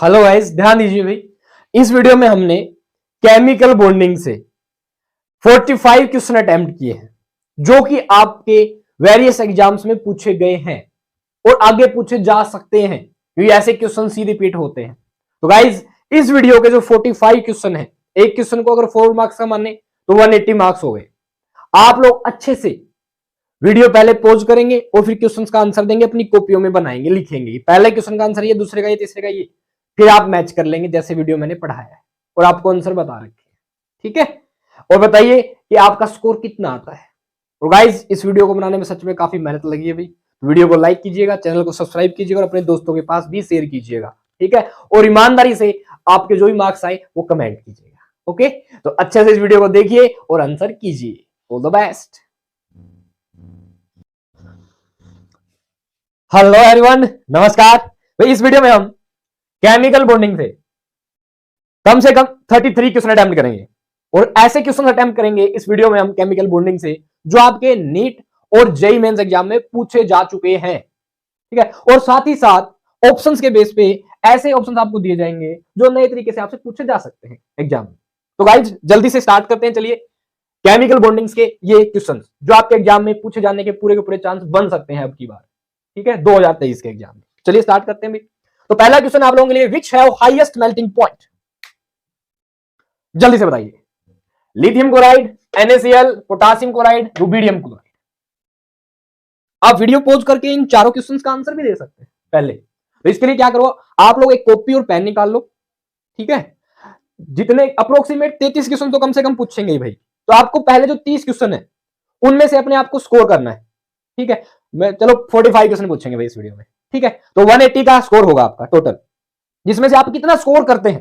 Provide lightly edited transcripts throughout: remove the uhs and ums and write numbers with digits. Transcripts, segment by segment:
Hello guys, ध्यान दीजिए भाई। इस वीडियो में हमने केमिकल बॉन्डिंग से 45 क्वेश्चन अटेम्प्ट किए हैं जो कि आपके वेरियस एग्जाम्स में पूछे गए हैं और आगे पूछे जा सकते हैं क्योंकि ऐसे क्वेश्चन ही रिपीट होते हैं। तो गाइस, इस वीडियो के जो 45 क्वेश्चन है, एक क्वेश्चन को अगर 4 मार्क्स का माने तो 180 मार्क्स हो गए। आप लोग अच्छे से वीडियो पहले पॉज करेंगे और फिर क्वेश्चंस का आंसर देंगे, अपनी कॉपियों में बनाएंगे, लिखेंगे पहले क्वेश्चन का आंसर ये, दूसरे का ये, तीसरे का ये, फिर आप मैच कर लेंगे जैसे वीडियो मैंने पढ़ाया है और आपको आंसर बता रखे हैं। ठीक है, और बताइए कि आपका स्कोर कितना आता है। और गाइस, इस वीडियो को बनाने में सच में काफी मेहनत लगी है भाई। वीडियो को लाइक कीजिएगा, चैनल को सब्सक्राइब कीजिएगा और अपने दोस्तों के पास भी शेयर कीजिएगा। ठीक है, और ईमानदारी से आपके जो भी मार्क्स आए वो कमेंट कीजिएगा। ओके, तो अच्छे से इस वीडियो को देखिए और आंसर कीजिए। All the best. Hello everyone, नमस्कार भाई। इस वीडियो में हम केमिकल बॉन्डिंग से कम 33 क्वेश्चन अटेम्प्ट करेंगे और ऐसे क्वेश्चन अटेम्प्ट करेंगे इस वीडियो में हम केमिकल बॉन्डिंग से जो आपके नीट और जेईई मेंस एग्जाम में पूछे जा चुके हैं। ठीक है, और साथ ही साथ ऑप्शंस के बेस पे ऐसे ऑप्शंस आपको दिए जाएंगे जो नए तरीके से आपसे पूछे जा सकते हैं एग्जाम में। तो गाइज, जल्दी से स्टार्ट करते हैं। चलिए, केमिकल बॉन्डिंग्स के ये क्वेश्चंस जो आपके एग्जाम में पूछे जाने के पूरे चांस बन सकते हैं अब की बार। ठीक है, 2023 के एग्जाम में। चलिए स्टार्ट करते हैं भाई। तो पहला क्वेश्चन आप लोगों के लिए, which have highest melting point. जल्दी से बताइए। Lithium chloride, NaCl, potassium chloride, rubidium chloride. आप वीडियो पॉज करके इन चारों क्वेश्चंस का आंसर भी दे सकते हैं पहले। तो इसके लिए क्या करो, आप लोग एक कॉपी और पेन निकाल लो। ठीक है, जितने अप्रोक्सीमेट 33 क्वेश्चन तो कम से कम पूछेंगे ही भाई। तो आपको पहले जो 30 क्वेश्चन है उनमें से अपने आप को स्कोर करना है। ठीक है, मैं चलो 45 क्वेश्चन पूछेंगे भाई इस वीडियो में। ठीक है, तो 180 का स्कोर होगा आपका टोटल, जिसमें से आप कितना स्कोर करते हैं,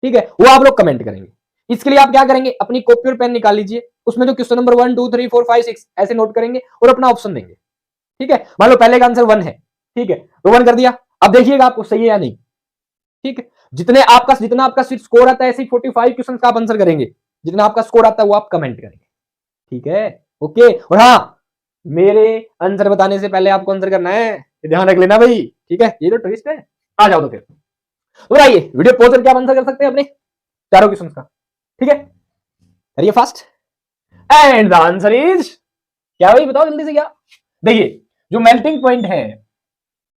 ठीक है, वो आप लोग कमेंट करेंगे। इसके लिए आप क्या करेंगे, अपनी कॉपी और पेन निकाल लीजिए, उसमें जो क्वेश्चन नंबर 1 2 3 4 5 6 ऐसे नोट करेंगे और अपना ऑप्शन देंगे। ठीक है, मान लो पहले का आंसर 1 है। ठीक है, तो 1 कर दिया। अब देखिएगा आपको सही है या नहीं। ठीक है, जितना आपका स्कोर आता है ऐसे 45 क्वेश्चन का आप आंसर करेंगे। जितना आपका स्कोर आता है वो आप कमेंट करेंगे। ठीक है, ओके। और हाँ, मेरे आंसर बताने से पहले आपको आंसर करना है, ध्यान रख लेना भाई। ठीक है, ये तो ट्विस्ट है। आ जाओ तो फिर आइए, वीडियो पॉज करके आप आंसर कर सकते हैं अपने चारों क्वेश्चन का। ठीक है, करिए fast. And the answer is क्या भाई, बताओ जल्दी से क्या। देखिए, जो मेल्टिंग पॉइंट है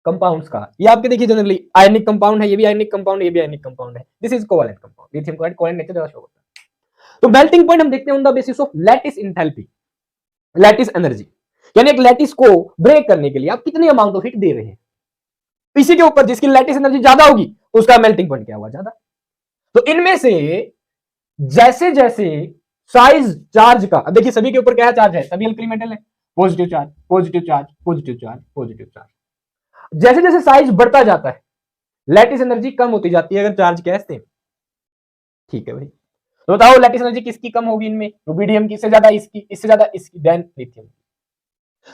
कंपाउंड्स का, ये आपके देखिए जनरली आयनिक कंपाउंड है, ये भी आयनिक कंपाउंड, ये भी आयनिक कंपाउंड है। This is covalent compound. Lithium chloride covalent nature ज्यादा शो होता है। तो मेल्टिंग पॉइंट हम देखते हैं on the basis of lattice enthalpy, lattice energy, यानी एक लैटिस को ब्रेक करने के लिए आप कितनी अमाउंट ऑफ हीट दे रहे हैं। इसी के ऊपर जिसकी लैटिस एनर्जी ज्यादा होगी उसका मेल्टिंग पॉइंट क्या हुआ, ज्यादा। तो इनमें से जैसे जैसे साइज चार्ज का, अब देखिए सभी के ऊपर क्या चार्ज है, सभी अल्कली मेटल है, positive charge positive charge positive charge positive charge. जैसे जैसे साइज बढ़ता जाता है लैटिस एनर्जी कम होती जाती है अगर चार्ज क्या है। ठीक है भाई, तो बताओ लैटिस एनर्जी किसकी कम होगी इनमें, रुबिडियम की, इससे ज्यादा इसकी, इससे ज्यादा इसकी, देन लिथियम।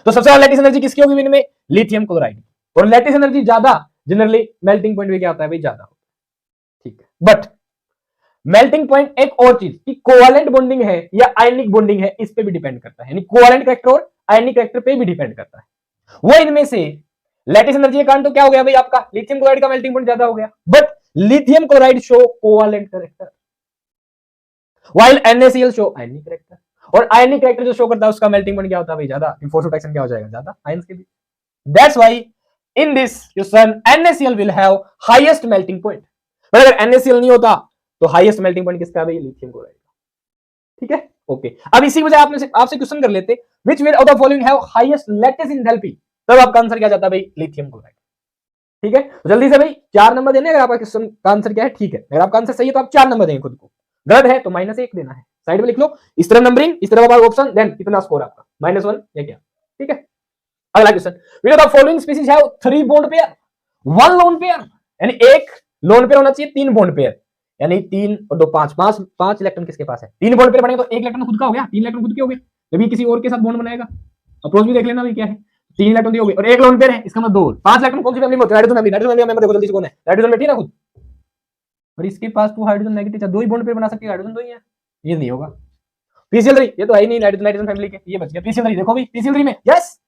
तो सबसे ज्यादा लैटिस एनर्जी किसकी होगी इनमें, लिथियम क्लोराइड। और लैटिस एनर्जी ज्यादा जनरली मेल्टिंग पॉइंट भी क्या होता है भाई, ज्यादा होता है। ठीक है, बट मेल्टिंग पॉइंट एक और चीज कि कोवैलेंट बॉन्डिंग है या आयनिक बॉन्डिंग है, इस पे भी डिपेंड करता है, यानी कोवैलेंट कैरेक्टर और आयनिक कैरेक्टर पे भी डिपेंड करता है। वो इनमें से लैटिस एनर्जी के कारण तो क्या हो गया भाई, आपका लिथियम क्लोराइड का मेल्टिंग पॉइंट ज्यादा हो गया, but lithium chloride show covalent character while NaCl show ionic character. और आयनिक कैरेक्टर जो शो करता है उसका मेल्टिंग पॉइंट क्या होता है भाई, ज्यादा। फोर्स ऑफ एक्शन क्या हो जाएगा, ज्यादा आयंस के लिए। That's why in this question NaCl will have highest melting point. पर अगर NaCl नहीं होता तो हाईएस्ट मेल्टिंग पॉइंट किसका भाई, लिथियम क्लोराइड। ठीक है, ओके। अब इसी वजह आपसे क्वेश्चन कर लेते, which one of the following have highest lattice enthalpy, तब आपका आंसर क्या जाता है भाई, लिथियम क्लोराइड। ठीक है, तो जल्दी से भाई 4 नंबर देने, अगर आपका क्वेश्चन का आंसर क्या है, ठीक है, अगर आपका आंसर सही है तो आप 4 नंबर देंगे खुद को, गलत है तो -1 देना है। साइड में लिख लो, इस तरफ नंबरिंग, इस तरफ ऑप्शन, देन कितना स्कोर आपका, -1 या क्या। ठीक है, अगला question, which of the following species have 3 bond pair 1 lone pair, यानी एक लोन पेयर होना चाहिए, 3 बॉन्ड पेयर, यानी 3 और 2 5 5 इलेक्ट्रॉन किसके पास है, 3 बॉन्ड पेयर बनेगा तो 1 इलेक्ट्रॉन खुद का हो गया, 3 इलेक्ट्रॉन खुद के हो गए। जब ये किसी और के साथ बॉन्ड बनाएगा, अप्रोच भी देख लेना भाई क्या है, 3 इलेक्ट्रॉन हो गए और 1 लोन पेयर है, इसका मतलब 2 5 इलेक्ट्रॉन कौन सी फैमिली में होते हैं, नाइट्रोजन फैमिली में। देखो जल्दी से कौन है, नाइट्रोजन बैठी ना खुद, और इसके पास तो हाइड्रोजन नेगेटिव, 2 ही बॉन्ड पेयर बना सकती है, हाइड्रोजन 2 ही है, ये नहीं होगा। PCl3 ये तो है ही नहीं नाइट्रोजन फैमिली के, ये बच गया PCl3। देखो भाई PCl3 में yes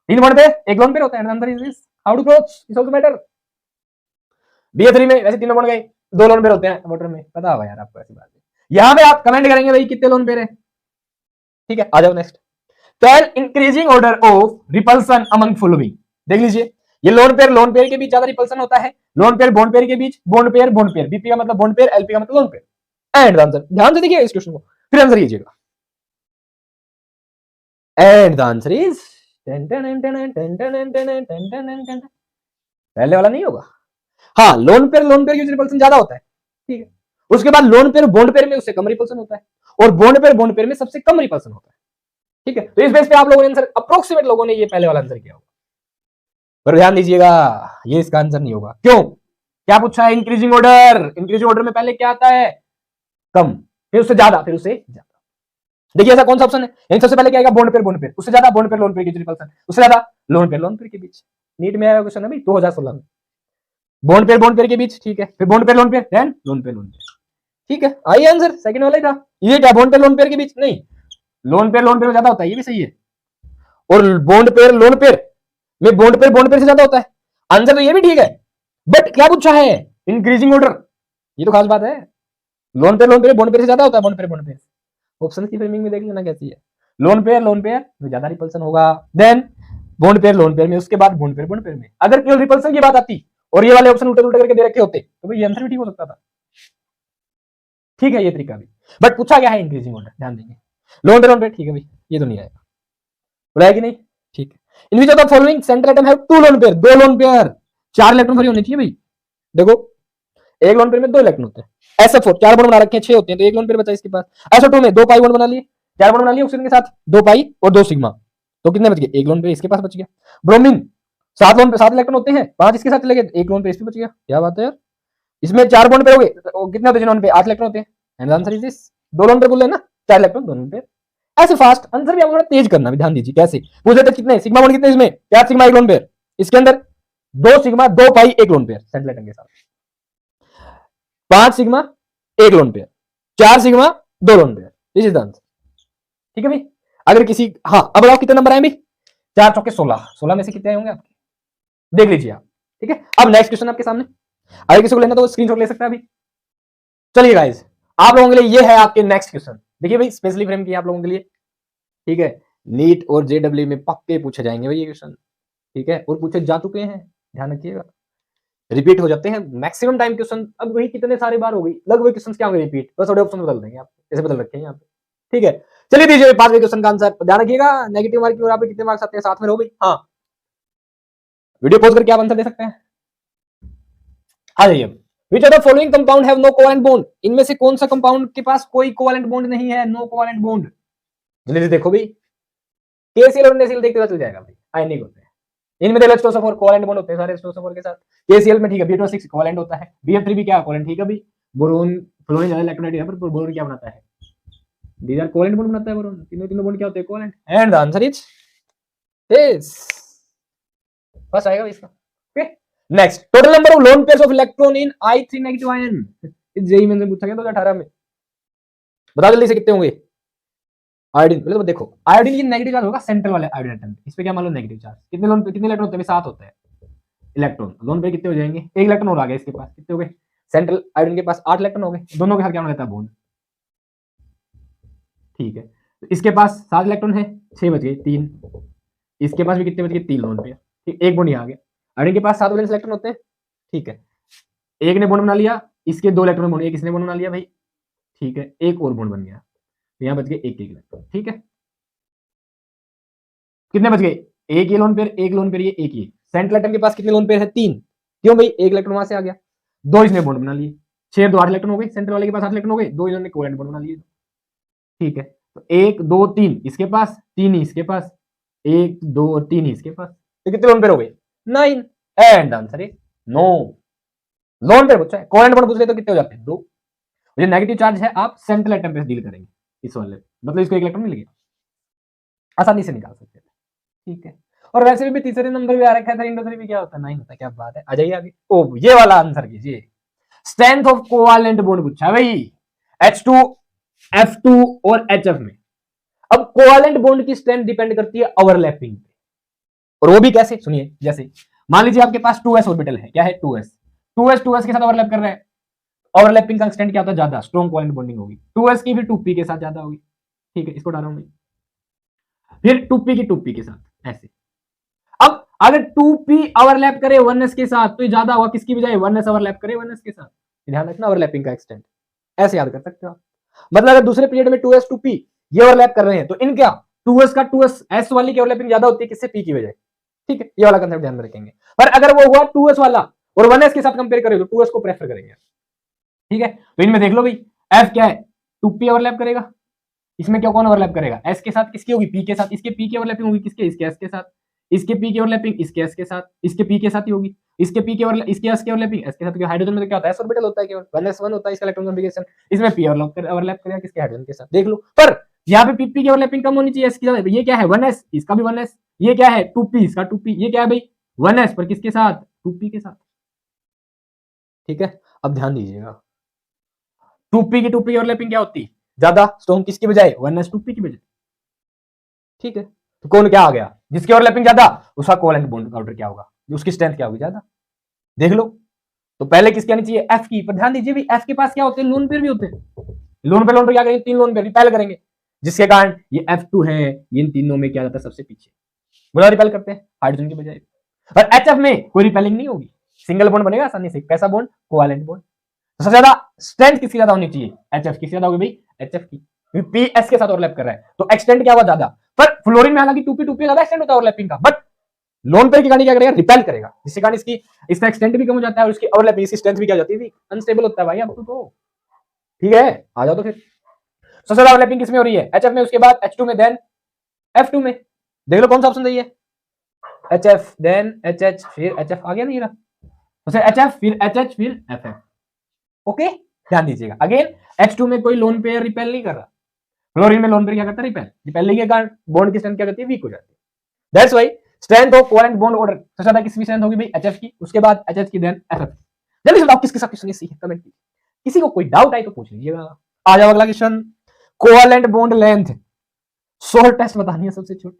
3 bond pair 1 lone pair होता है, answer is this. How to close is also matter. BF3 में वैसे तीनों बॉन्ड गए, 2 लोन पेयर होते हैं वाटर में, पता होगा यार आपको ऐसी बात है। यहां पे आप कमेंट करेंगे भाई कितने लोन पेयर है, ठीक है। आ जाओ next. Tell increasing order of repulsion among following. देख लीजिए, ये लोन पेयर के बीच ज्यादा रिपल्सन होता है, लोन पेयर बॉन्ड पेयर के बीच, बॉन्ड पेयर बीपी का मतलब बॉन्ड पेयर, एलपी का मतलब लोन पेयर। एंड आंसर ध्यान से देखिए इस क्वेश्चन को, फिर आंसर कीजिएगा। एंड द आंसर इज पहले वाला नहीं होगा। हाँ, लोन पेयर की रिपल्सन ज्यादा होता है, ठीक है। उसके बाद लोन पेयर बॉन्ड पेयर में उससे कम रिपल्सन होता है, और बॉन्ड पेयर में सबसे कम रिपल्सन होता है, ठीक है। तो इस बेस पे आप लोगों ने आंसर, अप्रोक्सीमेट लोगों ने ये पहले वाला आंसर किया होगा, पर ध्यान दीजिएगा ये इसका आंसर नहीं होगा। क्यों? क्या पूछा है? इंक्रीजिंग ऑर्डर में पहले क्या आता है? कम, फिर उससे ज्यादा, फिर उससे ज्यादा। देखिए ऐसा कौन सा ऑप्शन है? यानी सबसे पहले क्या आएगा? बॉन्ड पेयर, उससे ज्यादा बॉन्ड पेयर लोन पेयर की रिपल्सन, उससे ज्यादा लोन पेयर के बीच। नीट में आया क्वेश्चन है भाई 2016 में, बॉन्ड पेयर के बीच, ठीक है। फिर bond pair then lone pair, ठीक है। आइए आंसर सेकंड वाला ही था। ये क्या बॉन्ड पेयर के बीच? नहीं, लोन पेयर में ज्यादा होता है, ये भी सही है। और बॉन्ड पेयर में बॉन्ड पेयर से ज्यादा होता है, आंसर तो ये भी ठीक है। बट क्या पूछा है? इंक्रीजिंग ऑर्डर, ये तो खास बात है। लोन पेयर बॉन्ड पेयर से ज्यादा होता है, बॉन्ड पेयर। ऑप्शन की फ्रेमिंग में देख लेना कैसी है। लोन पेयर में ज्यादा रिपल्सन होगा, देन बॉन्ड पेयर में, उसके बाद बॉन्ड पेयर में। अगर केवल रिपल्सन की बात आती और ये वाले ऑप्शन उल्टे उल्टे करके दे रखे होते तो भाई ये आंसर भी ठीक हो सकता था, ठीक है ये तरीका भी। बट पूछा गया है इंक्रीजिंग ऑर्डर, ध्यान देंगे। लोन पेयर ठीक है भाई, ये तो नहीं आएगा, बोला कि नहीं, ठीक है। In which of the following central atom have 2 lone pair, 2 lone pair, 4 electron free होने चाहिए भाई। देखो एक लोन पेयर में 2 इलेक्ट्रॉन होते हैं, SO4 4 बॉन्ड बना रखे हैं, 6 होते हैं, तो 1 लोन पेयर बचा इसके पास। SO2 में 2 पाई बॉन्ड बना लिए, 4 बॉन्ड बना लिए ऑक्सीजन के साथ, 2 पाई और 2 सिग्मा, तो कितने बच गए? 1 लोन पेयर इसके पास बच गया। ब्रोमीन 7 इलेक्ट्रॉन होते हैं, 5 इसके साथ चले गए, 1 लोन पेयर इसमें बच गया। क्या बात है यार, इसमें 4 बॉन्ड पेयर हो गए, कितने होते हैं लोन पेयर? 8 इलेक्ट्रॉन होते हैं। And answer is this, 2 lone pair बोल रहे हैं ना, 4 इलेक्ट्रॉन 2 लोन पेयर। ऐसे फास्ट आंसर भी आपको थोड़ा तेज करना भी, ध्यान दीजिए कैसे पूछे थे। कितने सिग्मा बॉन्ड, कितने इसमें? 4 सिग्मा 1 लोन पेयर, इसके अंदर 2 सिग्मा 2 पाई 1 लोन पेयर सेंट्रल एटम के साथ, 5 sigma 1 lone pair, 4 sigma 2 lone pair, this is the answer, ठीक है भाई। अगर किसी, हाँ अब बताओ कितने नंबर आए भाई? 4 चौके 16 में से कितने होंगे आपके, देख लीजिए आप, ठीक है। अब नेक्स्ट क्वेश्चन आपके सामने, अगर किसी को लेना तो स्क्रीनशॉट ले सकता है अभी। चलिए गाइस, आप लोगों के लिए ये है आपके नेक्स्ट क्वेश्चन, देखिए भाई स्पेशली फ्रेम किया आप लोगों के लिए, ठीक है। नीट और JEE में पक्के पूछे जाएंगे भाई ये क्वेश्चन, ठीक है, और पूछे जा चुके हैं, ध्यान रखिएगा। रिपीट हो जाते हैं मैक्सिमम टाइम क्वेश्चन, अब वही कितने सारे बार हो गई लगभग क्वेश्चन, क्या होंगे रिपीट, बस थोड़े ऑप्शन बदल देंगे आप, जैसे बदल रखे हैं यहाँ पे, ठीक है। चलिए दीजिए 5वें क्वेश्चन का आंसर, ध्यान रखिएगा नेगेटिव मार्क और आप कितने मार्क्स आते हैं साथ में रहो भाई। हाँ, वीडियो पॉज करके आप आंसर दे सकते हैं। आ जाइए, Which of the following compound have no covalent bond? इनमें से कौन सा कंपाउंड के पास कोई कोवैलेंट बॉन्ड नहीं है, नो कोवैलेंट बॉन्ड? जल्दी देखो भाई, KCl और NaCl देखते हुए चल जाएगा भाई, आयनिक होते हैं। इनमें देखो H2SO4 कोवैलेंट बॉन्ड होते हैं सारे H2SO4 के साथ, KCl में ठीक है B2O6 कोवैलेंट होता है, BF3 भी क्या कोवैलेंट, ठीक है भाई। बोरोन, फ्लोरीन ज्यादा इलेक्ट्रोलाइट है, पर बोरोन क्या बनाता है? दीज आर कोवैलेंट बॉन्ड बनाता है बोरोन, तीनों बॉन्ड क्या होते हैं? Covalent. And the answer is this, बस आएगा इसका, okay. Next, total number of lone pairs of electron in I3 negative ion, JEE में पूछा गया 2018 में, बता जल्दी से कितने होंगे? आयोडीन, पहले तो देखो आयोडीन की नेगेटिव चार्ज होगा सेंट्रल वाले आयोडीन एटम पे, इस पे क्या मान लो नेगेटिव चार्ज, कितने लोन पे कितने इलेक्ट्रॉन होते हैं? 7 होते हैं इलेक्ट्रॉन, लोन पे कितने हो जाएंगे? 1 इलेक्ट्रॉन और आ गया इसके पास, कितने हो गए? सेंट्रल आयोडीन के पास 8 इलेक्ट्रॉन हो गए, दोनों के साथ क्या रहता है? बॉन्ड, ठीक है। तो इसके पास 7 इलेक्ट्रॉन है, 6 बच गए, 3, इसके पास भी कितने बच गए? 3 लोन पे, ठीक, एक बॉन्ड यहाँ आ गया। आयोडीन के पास 7 वैलेंस इलेक्ट्रॉन होते हैं, ठीक है, एक ने बॉन्ड बना लिया, इसके 2 इलेक्ट्रॉन बॉन्ड, एक इसने बॉन्ड बना लिया भाई, ठीक है, एक और बॉन्ड बन गया, यहाँ बच गए 1 इलेक्ट्रॉन, ठीक है। कितने बच गए? एक ये लोन पेयर, एक लोन पेयर, ये एक ही। सेंट्रल एटम के पास कितने लोन पेयर है? 3, क्यों भाई? 1 इलेक्ट्रॉन वहां से आ गया, 2 इसने बॉन्ड बना लिए, 6 2 8 इलेक्ट्रॉन हो गए, सेंट्रल वाले के पास 8 इलेक्ट्रॉन हो गए, 2 इन्होंने कोवैलेंट बॉन्ड बना लिए, ठीक है। तो 1 2 3 इसके पास, 3 ही इसके पास, 1 2 और 3 ही इसके पास, तो कितने लोन पेयर हो गए? 9। And answer is no, lone pair पूछा है, कोवैलेंट बॉन्ड पूछ रहे तो कितने हो जाते हैं? 2। जो नेगेटिव चार्ज है आप सेंट्रल एटम पे डील करेंगे इस वाले, मतलब इसको 1 इलेक्ट्रॉन मिल गया, आसानी से निकाल सकते हैं, ठीक है। और वैसे भी तीसरे नंबर पे आ रखा है, 3 भी क्या होता है? 9 होता है, क्या बात है। आ जाइए आगे, ओ ये वाला आंसर कीजिए, स्ट्रेंथ ऑफ कोवैलेंट बॉन्ड पूछा है भाई, H2 F2 और HF में। अब कोवैलेंट बॉन्ड की स्ट्रेंथ डिपेंड करती है ओवरलैपिंग पे, और वो भी कैसे? सुनिए, जैसे मान लीजिए आपके पास 2s ऑर्बिटल है, क्या है? 2s 2s के साथ ओवरलैप कर रहा है, ओवरलैपिंग का एक्सटेंट क्या होता है, ज्यादा स्ट्रॉन्ग कोवेलेंट बॉन्डिंग होगी। 2s की फिर 2p के साथ ज्यादा होगी, ठीक है, इसको डाल रहा हूं मैं। फिर 2p की 2p के साथ ऐसे। अब अगर 2p ओवरलैप करे 1s के साथ तो ये ज्यादा होगा किसकी बजाय 1s ओवरलैप करे 1s के साथ। ध्यान रखना ओवरलैपिंग का एक्सटेंट ऐसे याद कर सकते हो आप। मतलब अगर दूसरे पीरियड में 2s 2p ये ओवरलैप कर रहे हैं तो इनका 2s का 2s s वाली की ओवरलैपिंग ज्यादा होती है किससे, p की बजाय, ठीक है, ये वाला कंसेप्ट ध्यान में रखेंगे। पर अगर वो हुआ 2s वाला और 1s के साथ कंपेयर करें तो 2s को प्रेफर करेंगे, ठीक है। तो इनमें देख लो भाई f क्या है, 2p ओवरलैप करेगा, इसमें क्या कौन ओवरलैप करेगा, s के साथ, किसकी होगी, p के साथ, इसके p की ओवरलैपिंग होगी किसके, इसके s के साथ, इसके p की ओवरलैपिंग इसके s के साथ, इसके p के साथ ही होगी, इसके p की इसके s की ओवरलैपिंग s के साथ। हाइड्रोजन में तो क्या होता है, s ऑर्बिटल होता है केवल, 1s1 होता है इसका इलेक्ट्रॉन कॉन्फ़िगरेशन, इसमें p ओवरलैप करेगा किसके, हाइड्रोजन के साथ, देख लो। पर यहाँ पे pp की ओवरलैपिंग कम होनी चाहिए s की ज्यादा। ये क्या है 1s, इसका भी 1s, ये क्या है 2p, इसका 2p, ये क्या है भाई 1s पर किसके साथ, 2p के साथ, ठीक है। अब ध्यान दीजिएगा 2p की 2p ओवरलैपिंग क्या होती है, ज्यादा स्ट्रॉन्ग किसकी बजाय, 1s 2p की बजाय, ठीक है। तो कौन क्या आ गया, जिसकी ओवरलैपिंग ज्यादा उसका कोवेलेंट बॉन्ड काउंटर क्या होगा, उसकी स्ट्रेंथ क्या होगी, ज्यादा, देख लो। तो पहले किसकी आनी चाहिए, एफ की। पर ध्यान दीजिए भी एफ के पास क्या होते हैं, लोन पेयर भी होते हैं। लोन पे क्या करेंगे, 3 लोन पेयर रिपेल करेंगे, जिसके कारण ये F2 है, ये इन तीनों में क्या जाता है सबसे पीछे, बोला रिपेल करते हैं हाइड्रोजन की बजाय। और HF में कोई रिपेलिंग नहीं होगी, सिंगल बॉन्ड बनेगा आसानी से, कैसा बॉन्ड, कोवेलेंट बॉन्ड। तो सबसे ज्यादा स्ट्रेंथ किसकी ज्यादा होनी चाहिए, HF की ज्यादा होगी भाई, HF की, PS के साथ ओवरलैप कर रहा है तो एक्सटेंड क्या हुआ ज्यादा। पर फ्लोरीन में हालांकि 2p ज्यादा एक्सटेंड होता है ओवरलैपिंग का, बट लोन पेयर की गाड़ी क्या करेगा, रिपेल करेगा, जिसके कारण इसका एक्सटेंट भी कम हो जाता है और उसकी ओवरलैपिंग, इसकी स्ट्रेंथ भी क्या हो जाती है, अनस्टेबल होता है भाई अब तो, ठीक है। आ जाओ तो फिर सबसे ज्यादा ओवरलैपिंग किसमें हो रही है, HF में, उसके बाद H2 में, देन F2 में। देख लो कौन सा ऑप्शन सही है, HF देन HH फिर HF, आ गया ना ये रहा, तो HF फिर HH फिर FF, ओके। ध्यान दीजिएगा अगेन H2 में कोई लोन पेयर रिपेल नहीं कर रहा, फ्लोरीन में लोन पेयर क्या करता है, रिपेल, रिपेलिंग के कारण बॉन्ड की स्ट्रेंथ क्या करती है, वीक हो जाती है। That's why strength of covalent bond order सबसे ज्यादा किसकी स्ट्रेंथ होगी भाई, HF की, उसके बाद HH की, देन FF। जल्दी से बताओ किसके साथ किसने सी कमेंट की, किसी को कोई डाउट आए तो पूछ लीजिएगा। आ जाओ अगला question, covalent bond length, shortest बतानी है सबसे छोटी,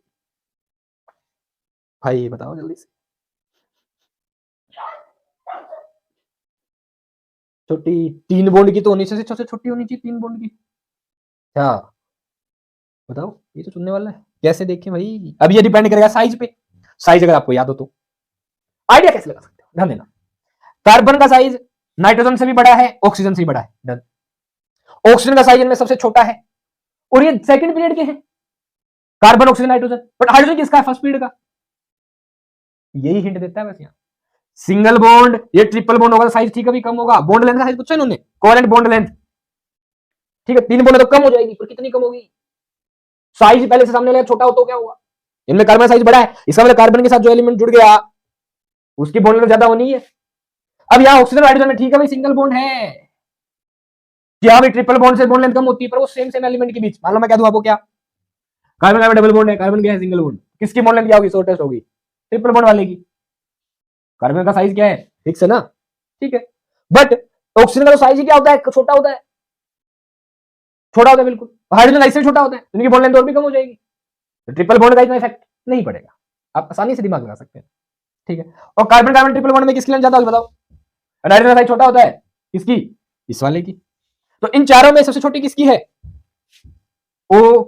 भाई बताओ जल्दी से, छोटी 3 बॉन्ड की तो होनी चाहिए, सबसे छोटी होनी चाहिए 3 बॉन्ड की, क्या बताओ, ये तो चुनने वाला है, कैसे देखें भाई। अब ये डिपेंड करेगा साइज पे, साइज अगर आपको याद हो तो आइडिया कैसे लगा सकते हो, ध्यान देना। कार्बन का साइज नाइट्रोजन से भी बड़ा है, ऑक्सीजन से भी बड़ा है, डन। ऑक्सीजन का साइज इनमें सबसे छोटा है और ये सेकंड पीरियड के हैं, carbon oxygen nitrogen, but hydrogen किसका है, फर्स्ट पीरियड का, यही हिंट देता है बस यहाँ। सिंगल बॉन्ड, ये ट्रिपल बॉन्ड होगा साइज ठीक है भी कम होगा, बॉन्ड लेंथ का साइज पूछा इन्होंने, कोवेलेंट बॉन्ड लेंथ, ठीक है 3 बॉन्ड तो कम हो जाएगी, पर कितनी कम होगी, साइज पहले से सामने वाला छोटा हो तो क्या हुआ, इनमें कार्बन साइज बड़ा है, इसका मतलब कार्बन के साथ जो एलिमेंट जुड़ गया उसकी बॉन्ड लेंथ ज्यादा होनी है। अब यहाँ ऑक्सीजन हाइड्रोजन में ठीक है भाई सिंगल बॉन्ड है, क्या भाई ट्रिपल बॉन्ड से बॉन्ड लेंथ कम होती है, पर वो सेम एलिमेंट के बीच, मान लो मैं क्या दूं आपको, क्या कार्बन कार्बन डबल बॉन्ड है, कार्बन क्या है सिंगल बॉन्ड, किसकी बॉन्ड लेंथ क्या होगी, शॉर्टेस्ट होगी, ट्रिपल बॉन्ड वाले की। कार्बन का साइज क्या है, फिक्स है ना, ठीक है। बट ऑक्सीजन का तो साइज ही क्या होता है, छोटा होता है, छोटा होता है बिल्कुल, हाइड्रोजन इससे छोटा होता है, इनकी बॉन्ड लेंथ और भी कम हो जाएगी, तो ट्रिपल बॉन्ड का इतना इफेक्ट नहीं पड़ेगा, आप आसानी से दिमाग लगा सकते हैं, ठीक है। और कार्बन कार्बन ट्रिपल बॉन्ड में किसकी लेंथ ज्यादा होगी बताओ, हाइड्रोजन का साइज छोटा होता है, किसकी, इस वाले की। तो इन चारों में सबसे छोटी किसकी है, ओ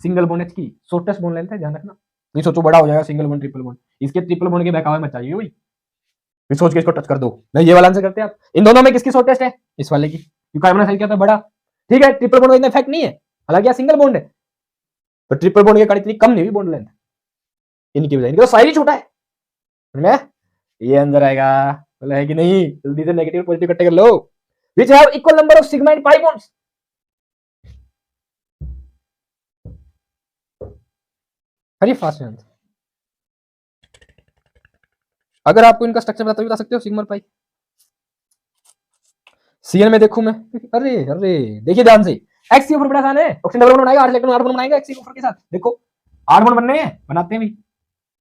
सिंगल बॉन्ड H की, शॉर्टेस्ट बॉन्ड लेंथ है, ध्यान रखना, नहीं सोचो बड़ा हो जाएगा सिंगल बॉन्ड ट्रिपल बॉन्ड, इसके ट्रिपल बॉन्ड के बहकावे मत चाहिए भाई, फिर सोच के इसको टच कर दो, नहीं ये वाला आंसर करते हैं आप। इन दोनों में किसकी शॉर्टेस्ट है, इस वाले की, क्योंकि कार्बन साइज क्या था बड़ा, ठीक है, ट्रिपल बॉन्ड में इतना इफेक्ट नहीं है, हालांकि सिंगल बॉन्ड है, तो ट्रिपल बॉन्ड के कारण इतनी कम नहीं हुई बॉन्ड लेंथ इनकी वजह, इनका साइज ही छोटा है, में ये अंदर आएगा, बोला है कि नहीं, जल्दी से नेगेटिव पॉजिटिव इकट्ठे कर लो, which have equal number of sigma and pi bonds। Hari fast answer, अगर आपको इनका स्ट्रक्चर बता सकते हो, सिग्मा पाई, सीएन में देखूं मैं, अरे अरे देखिए ध्यान से, एक्स के ऊपर बड़ा आसान है, ऑक्सीजन डबल बॉन्ड बनाएगा, 8 इलेक्ट्रॉन 8 बॉन्ड बनाएगा एक्स के ऊपर के साथ, देखो 8 बॉन्ड बनने हैं, बनाते हैं भी,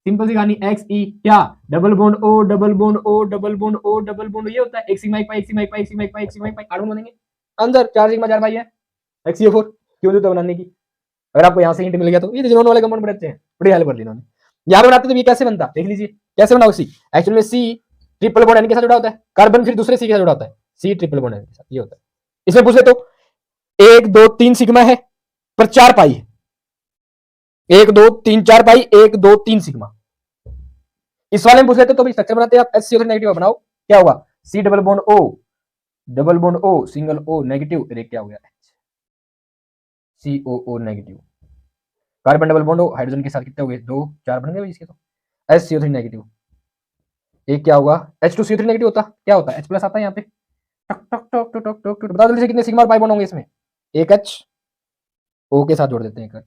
सिंपल सी कहानी, एक्स ई क्या, double bond O double bond O double bond O double bond, ये होता है एक सिग्मा एक पाई, एक सिग्मा एक पाई, एक सिग्मा एक पाई, एक सिग्मा एक पाई, 8 बॉन्ड बनेंगे, आंसर 4 सिग्मा 4 पाई है, एक्स ई 4 क्यों जरूरत बनाने की, अगर आपको यहाँ से हिंट मिल गया तो, ये जिन्होंने वाले कंपाउंड बड़े अच्छे हैं, बड़ी हेल्प कर दी इन्होंने। यहाँ पे बनाते तो ये कैसे बनता, देख लीजिए कैसे बना, सी एक्चुअली में सी ट्रिपल बॉन्ड एन के साथ जुड़ा होता है, कार्बन फिर दूसरे सी के साथ जुड़ा होता है, सी ट्रिपल बॉन्ड एन के साथ, ये होता है। इसमें पूछ ले तो 1 2 3 सिग्मा है पर 4 पाई है, 1 2 3 4 पाई, 1 2 3 सिग्मा। इस वाले में पूछ लेते तो भी स्ट्रक्चर बनाते आप, HCO3 नेगेटिव बनाओ, क्या होगा, C double bond O single O negative, क्या हो गया COO negative, carbon double bond O hydrogen के साथ कितने हो गए, 2 4 बन गए इसके, तो HCO3 नेगेटिव, एक क्या होगा H2CO3 नेगेटिव होता, क्या होता है H प्लस आता है यहाँ पे, टक टक टक टक टक टक, बता जल्दी से कितने सिग्मा और पाई बॉन्ड होंगे इसमें, एक H O के साथ जोड़ देते हैं, एक H,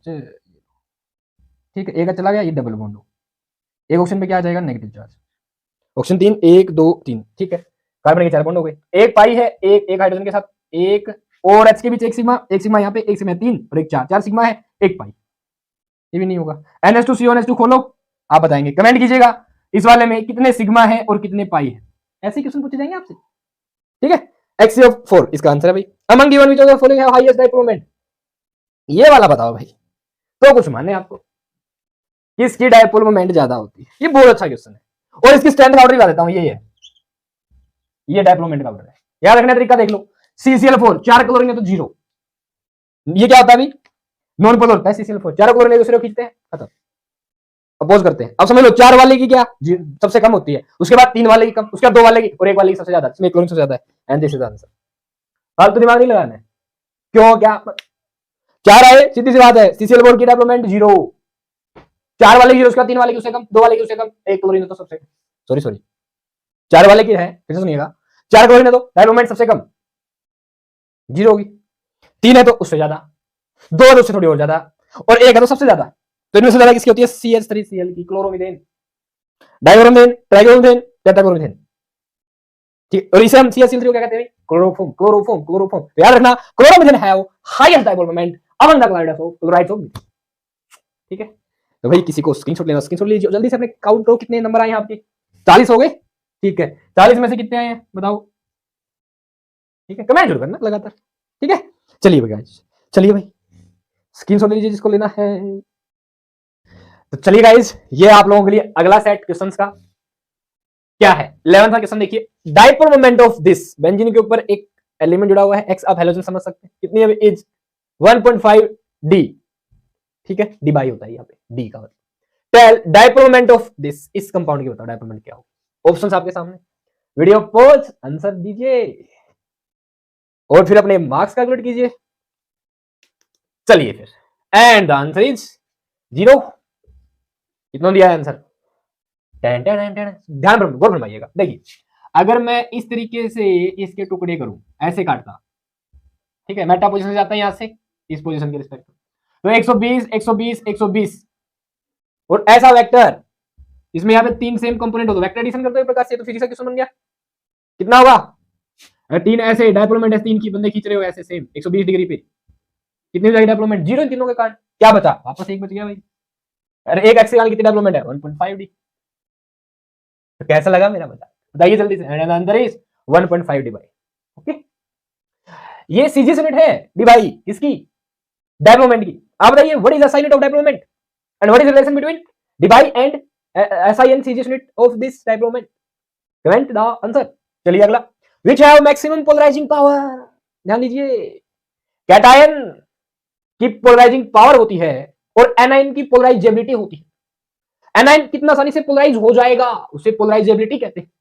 ठीक है, एक H चला गया, ये डबल बॉन्ड O, एक ऑप्शन पे क्या आ जाएगा, नेगेटिव चार्ज, ऑप्शन 3 1 2 3, ठीक है, कार्बन के 4 बॉन्ड हो गए, एक पाई है, एक हाइड्रोजन के साथ, एक और H के बीच एक सिग्मा यहाँ पे, एक सिग्मा 3 और एक 4 सिग्मा है, एक पाई, ये भी नहीं होगा। NH2CO खोलो, आप बताएंगे, कमेंट कीजिएगा इस वाले में कितने सिग्मा है और कितने पाई है, ऐसे क्वेश्चन पूछे जाएंगे आपसे, ठीक है। HCO4 इसका आंसर है भाई। Among given which of the following have highest dipole moment, ये वाला बताओ भाई, तो कुछ माने आपको, किसकी डाइपोल मोमेंट ज्यादा होती है, ये बहुत अच्छा क्वेश्चन है, और इसकी स्ट्रेंथ का ऑर्डर ला देता हूं, ये डाइपोल मोमेंट का ऑर्डर है, याद रखने का तरीका देख लो, CCl4 4 क्लोरीन है तो 0, ये क्या होता है अभी, नॉन पोलर होता है CCl4, 4 क्लोरीन एक दूसरे को खींचते हैं, खत्म, अपोज करते हैं। अब समझ लो 4 वाले की क्या सबसे कम होती है, उसके बाद 3 वाले की कम, उसके बाद 2 वाले की, और 1 वाले की सबसे ज्यादा, इसमें क्लोरीन सबसे ज्यादा है, एंड दिस इज आंसर। फालतू दिमाग नहीं लगाना है, क्यों, क्या 4 आए, सीधी सी बात है, CCl4 की डेवलपमेंट 0, 4 वाले की, उसका 3 वाले की उससे कम, 2 वाले की उससे कम, 1 क्लोरीन तो सबसे, सॉरी 4 वाले की है, फिर से सुनिएगा, 4 क्लोरीन है तो डेवलपमेंट सबसे कम 0 होगी, 3 है तो उससे ज्यादा, 2 है तो उससे थोड़ी और ज्यादा, और 1 है तो सबसे ज्यादा, तो इनमें से ज्यादा किसकी होती है, CH3Cl की, क्लोरोमीथेन, डाइक्लोरोमीथेन, ट्राइक्लोरोमीथेन, टेट्राक्लोरोमीथेन, ठीक, और इसे हम CH3 क्या कहते हैं, क्लोरोफॉर्म, तो याद रखना chloromethane have highest dipole moment among the chlorides of, ठीक है। तो भाई किसी को स्क्रीनशॉट लेना, स्क्रीनशॉट लीजिए जल्दी से, अपने काउंट करो कितने नंबर आए हैं आपके, 40 हो गए, ठीक है, 40 में से कितने आए हैं बताओ, ठीक है, कमेंट जरूर करना लगातार, ठीक है। चलिए भाई, चलिए भाई स्क्रीनशॉट लीजिए जिसको लेना है। तो चलिए गाइस, ये आप लोगों के लिए अगला सेट क्वेश्चंस का क्या है, 11वां क्वेश्चन देखिए, dipole moment of this benzene के ऊपर एक एलिमेंट जुड़ा हुआ है x, आप हेलोजन समझ सकते हैं, कितनी है, इज 1.5 d, ठीक है, डी बाई होता है यहाँ पे, डी का मतलब, tell dipole moment of this, इस कंपाउंड की बताओ डाइपोल मोमेंट क्या हो, ऑप्शंस आपके सामने, वीडियो पॉज, आंसर दीजिए और फिर अपने मार्क्स कैलकुलेट कीजिए। चलिए फिर, एंड द आंसर इज 0, कितना दिया है आंसर, ध्यान गौर फरमाइएगा, देखिए अगर मैं इस तरीके से इसके टुकड़े करूं, ऐसे काटता, ठीक है, मेटा पोजीशन से जाता है यहां से इस पोजीशन के रिस्पेक्ट, तो 120 120 120, और ऐसा वेक्टर, इसमें यहाँ पे 3 सेम कंपोनेंट हो तो वेक्टर एडिशन करते हैं प्रकार से, तो फिर इसका क्वेश्चन बन गया, कितना होगा, 3 ऐसे डायपोलमेंट है, 3 की बंदे खींच रहे हो ऐसे सेम 120 डिग्री पे, कितनी हो जाएगी डेवलपमेंट, 0 इन तीनों के कारण, क्या बचा, वापस 1 बच गया भाई, अरे एक एक्स के कारण कितनी डेवलपमेंट है, 1.5 डी, तो कैसा लगा मेरा बताइए जल्दी से, answer is 1.5 D by, okay. ये सीजीएस यूनिट है डी बाई किसकी, डेवलपमेंट की, आप बताइए what is the sign of development and what is the relation between D by and SIN CGS unit of this development, comment the answer. चलिए अगला, which have maximum polarising power, ध्यान दीजिए, cation की polarising power होती है और anion की polarisability होती है, एनायन कितना आसानी से पोलराइज हो जाएगा उसे पोलराइजेबिलिटी कहते हैं,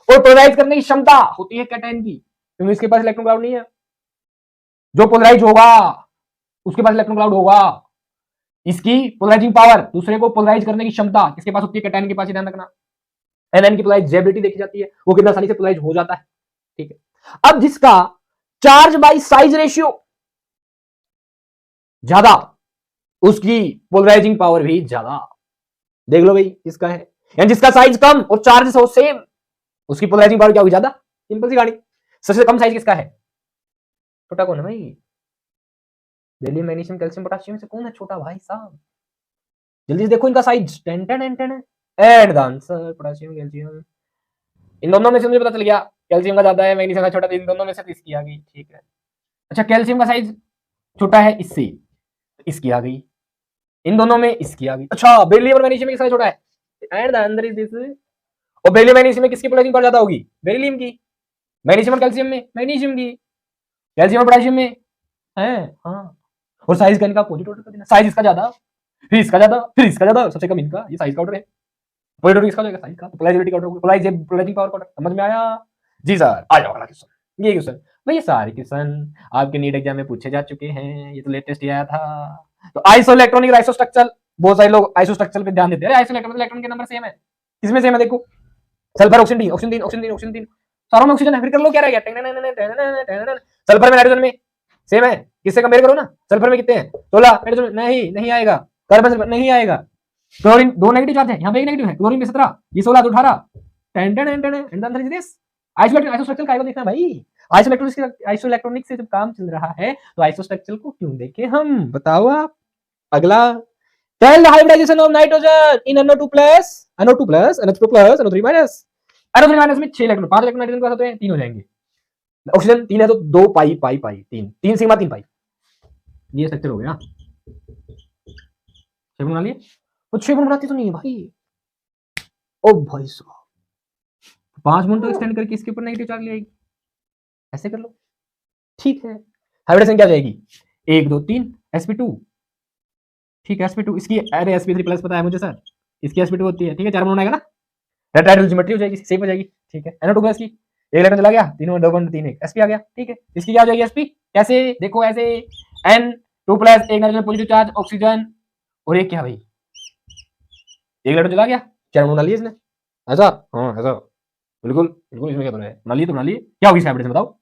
और पोलराइज करने की क्षमता होती है कैटायन की, क्योंकि इसके पास इलेक्ट्रॉन क्लाउड नहीं है, जो पोलराइज होगा उसके पास इलेक्ट्रॉन क्लाउड होगा, इसकी पोलराइजिंग पावर, दूसरे को पोलराइज करने की क्षमता किसके पास होती है, कैटायन के पास, ध्यान रखना, एनायन की पोलराइजेबिलिटी देखी जाती है, वो कितना आसानी से पोलराइज हो जाता है, ठीक है। अब जिसका चार्ज बाई साइज रेशियो ज्यादा, उसकी पोलराइजिंग पावर भी ज्यादा, देख लो भाई किसका है, यानी जिसका साइज कम और चार्ज हो सेम, उसकी पोलराइजिंग पावर क्या होगी, ज्यादा, सिंपल सी गाड़ी। सबसे कम साइज किसका है, छोटा कौन है भाई, बेरिलियम मैग्नीशियम कैल्शियम पोटेशियम से कौन है छोटा भाई साहब, जल्दी से देखो इनका size, 10 10 10 and the answer potassium calcium, इन दोनों में से मुझे पता चल गया कैल्शियम का ज्यादा है, मैग्नीशियम का छोटा, तो इन दोनों में से इसकी आ गई, ठीक है। अच्छा कैल्शियम का साइज छोटा है इससे, इसकी आ गई, इन दोनों में इसकी आ गई, अच्छा बेरिलियम और मैग्नीशियम का साइज छोटा है, and the answer is this और बेरिलियम मैग्नीशियम में किसकी पोलराइजिंग पावर ज्यादा होगी? बेरिलियम की। मैग्नीशियम और कैल्शियम में मैग्नीशियम की। कैल्शियम और पोटेशियम में है, हाँ। और साइज का इनका अपोजिट ऑर्डर कर देना, साइज इसका ज्यादा, फिर इसका ज्यादा, फिर इसका ज्यादा, सबसे कम इनका। ये साइज का ऑर्डर है, अपोजिट ऑर्डर इसका हो जाएगा साइज का। पोलैरिटी का ऑर्डर, पोलराइजिंग पावर का ऑर्डर। समझ में आया? जी सर। आ जाओ अगला क्वेश्चन। ये क्वेश्चन भाई, ये सारे क्वेश्चन आपके नीट एग्जाम में पूछे जा चुके हैं, ये तो लेटेस्ट ही आया था। तो आइसोइलेक्ट्रॉनिक और आइसोस्ट्रक्चरल, बहुत सारे लोग आइसोस्ट्रक्चरल पे ध्यान देते हैं। आइसोइलेक्ट्रॉनिक इलेक्ट्रॉन के नंबर सेम है, किसमें सेम है देखो, sulphur oxygen D, oxygen 3, oxygen 3, oxygen 3, सारों में ऑक्सीजन है। फिर कर लो क्या रह गया, सल्फर में नाइट्रोजन में सेम है, किससे कंपेयर करो ना। सल्फर में कितने हैं? 16, नाइट्रोजन नहीं आएगा, कार्बन नहीं आएगा। क्लोरीन 2 नेगेटिव चार्ज है, यहाँ पे 1 नेगेटिव है, क्लोरीन पे 17, ये 16 तो 18। आइसोस्ट्रक्चरल का देखना भाई, आइसोइलेक्ट्रॉनिक से जब काम चल रहा है तो आइसोस्ट्रक्चरल को क्यों देखें हम, बताओ आप। अगला, tell the hybridisation of nitrogen in NO2+, NO2+, NH2+, NO3-। NO3- में 6 इलेक्ट्रॉन, 5 इलेक्ट्रॉन नाइट्रोजन के पास होते हैं, 3 हो जाएंगे। ऑक्सीजन 3 है तो 2 पाई पाई पाई 3 सिग्मा 3 पाई, ये स्ट्रक्चर हो गया। 6 बना लिए, तो 6 बनाती तो नहीं है भाई। ओ भाई साहब, 5 बॉन्ड तो एक्सटेंड करके इसके ऊपर नेगेटिव चार्ज ले आएगी, ऐसे कर लो, ठीक है। हाइब्रिडेशन क्या जाएगी? 1 2 3 sp2, ठीक है। sp2 इसकी, अरे sp3+ पता है मुझे सर, इसकी sp2 होती है, ठीक है। 4 बॉन्ड आएगा ना, रेट्राइडल ज्योमेट्री हो जाएगी, सेम हो जाएगी, ठीक है। NO2+ की 1 इलेक्ट्रॉन चला गया, 3 2 बॉन्ड 3 1 sp आ गया, ठीक है। इसकी क्या हो जाएगी sp, कैसे देखो ऐसे, N2+, एक नाइट्रोजन पॉजिटिव चार्ज, ऑक्सीजन, और एक क्या भाई, 1 इलेक्ट्रॉन चला गया, 4 बॉन्ड डाल लिए इसने, ऐसा, हाँ ऐसा, बिल्कुल बिल्कुल। इसमें क्या तो है, बना लिए तो बना लिए। क्या होगी हाइब्रिडेशन बताओ?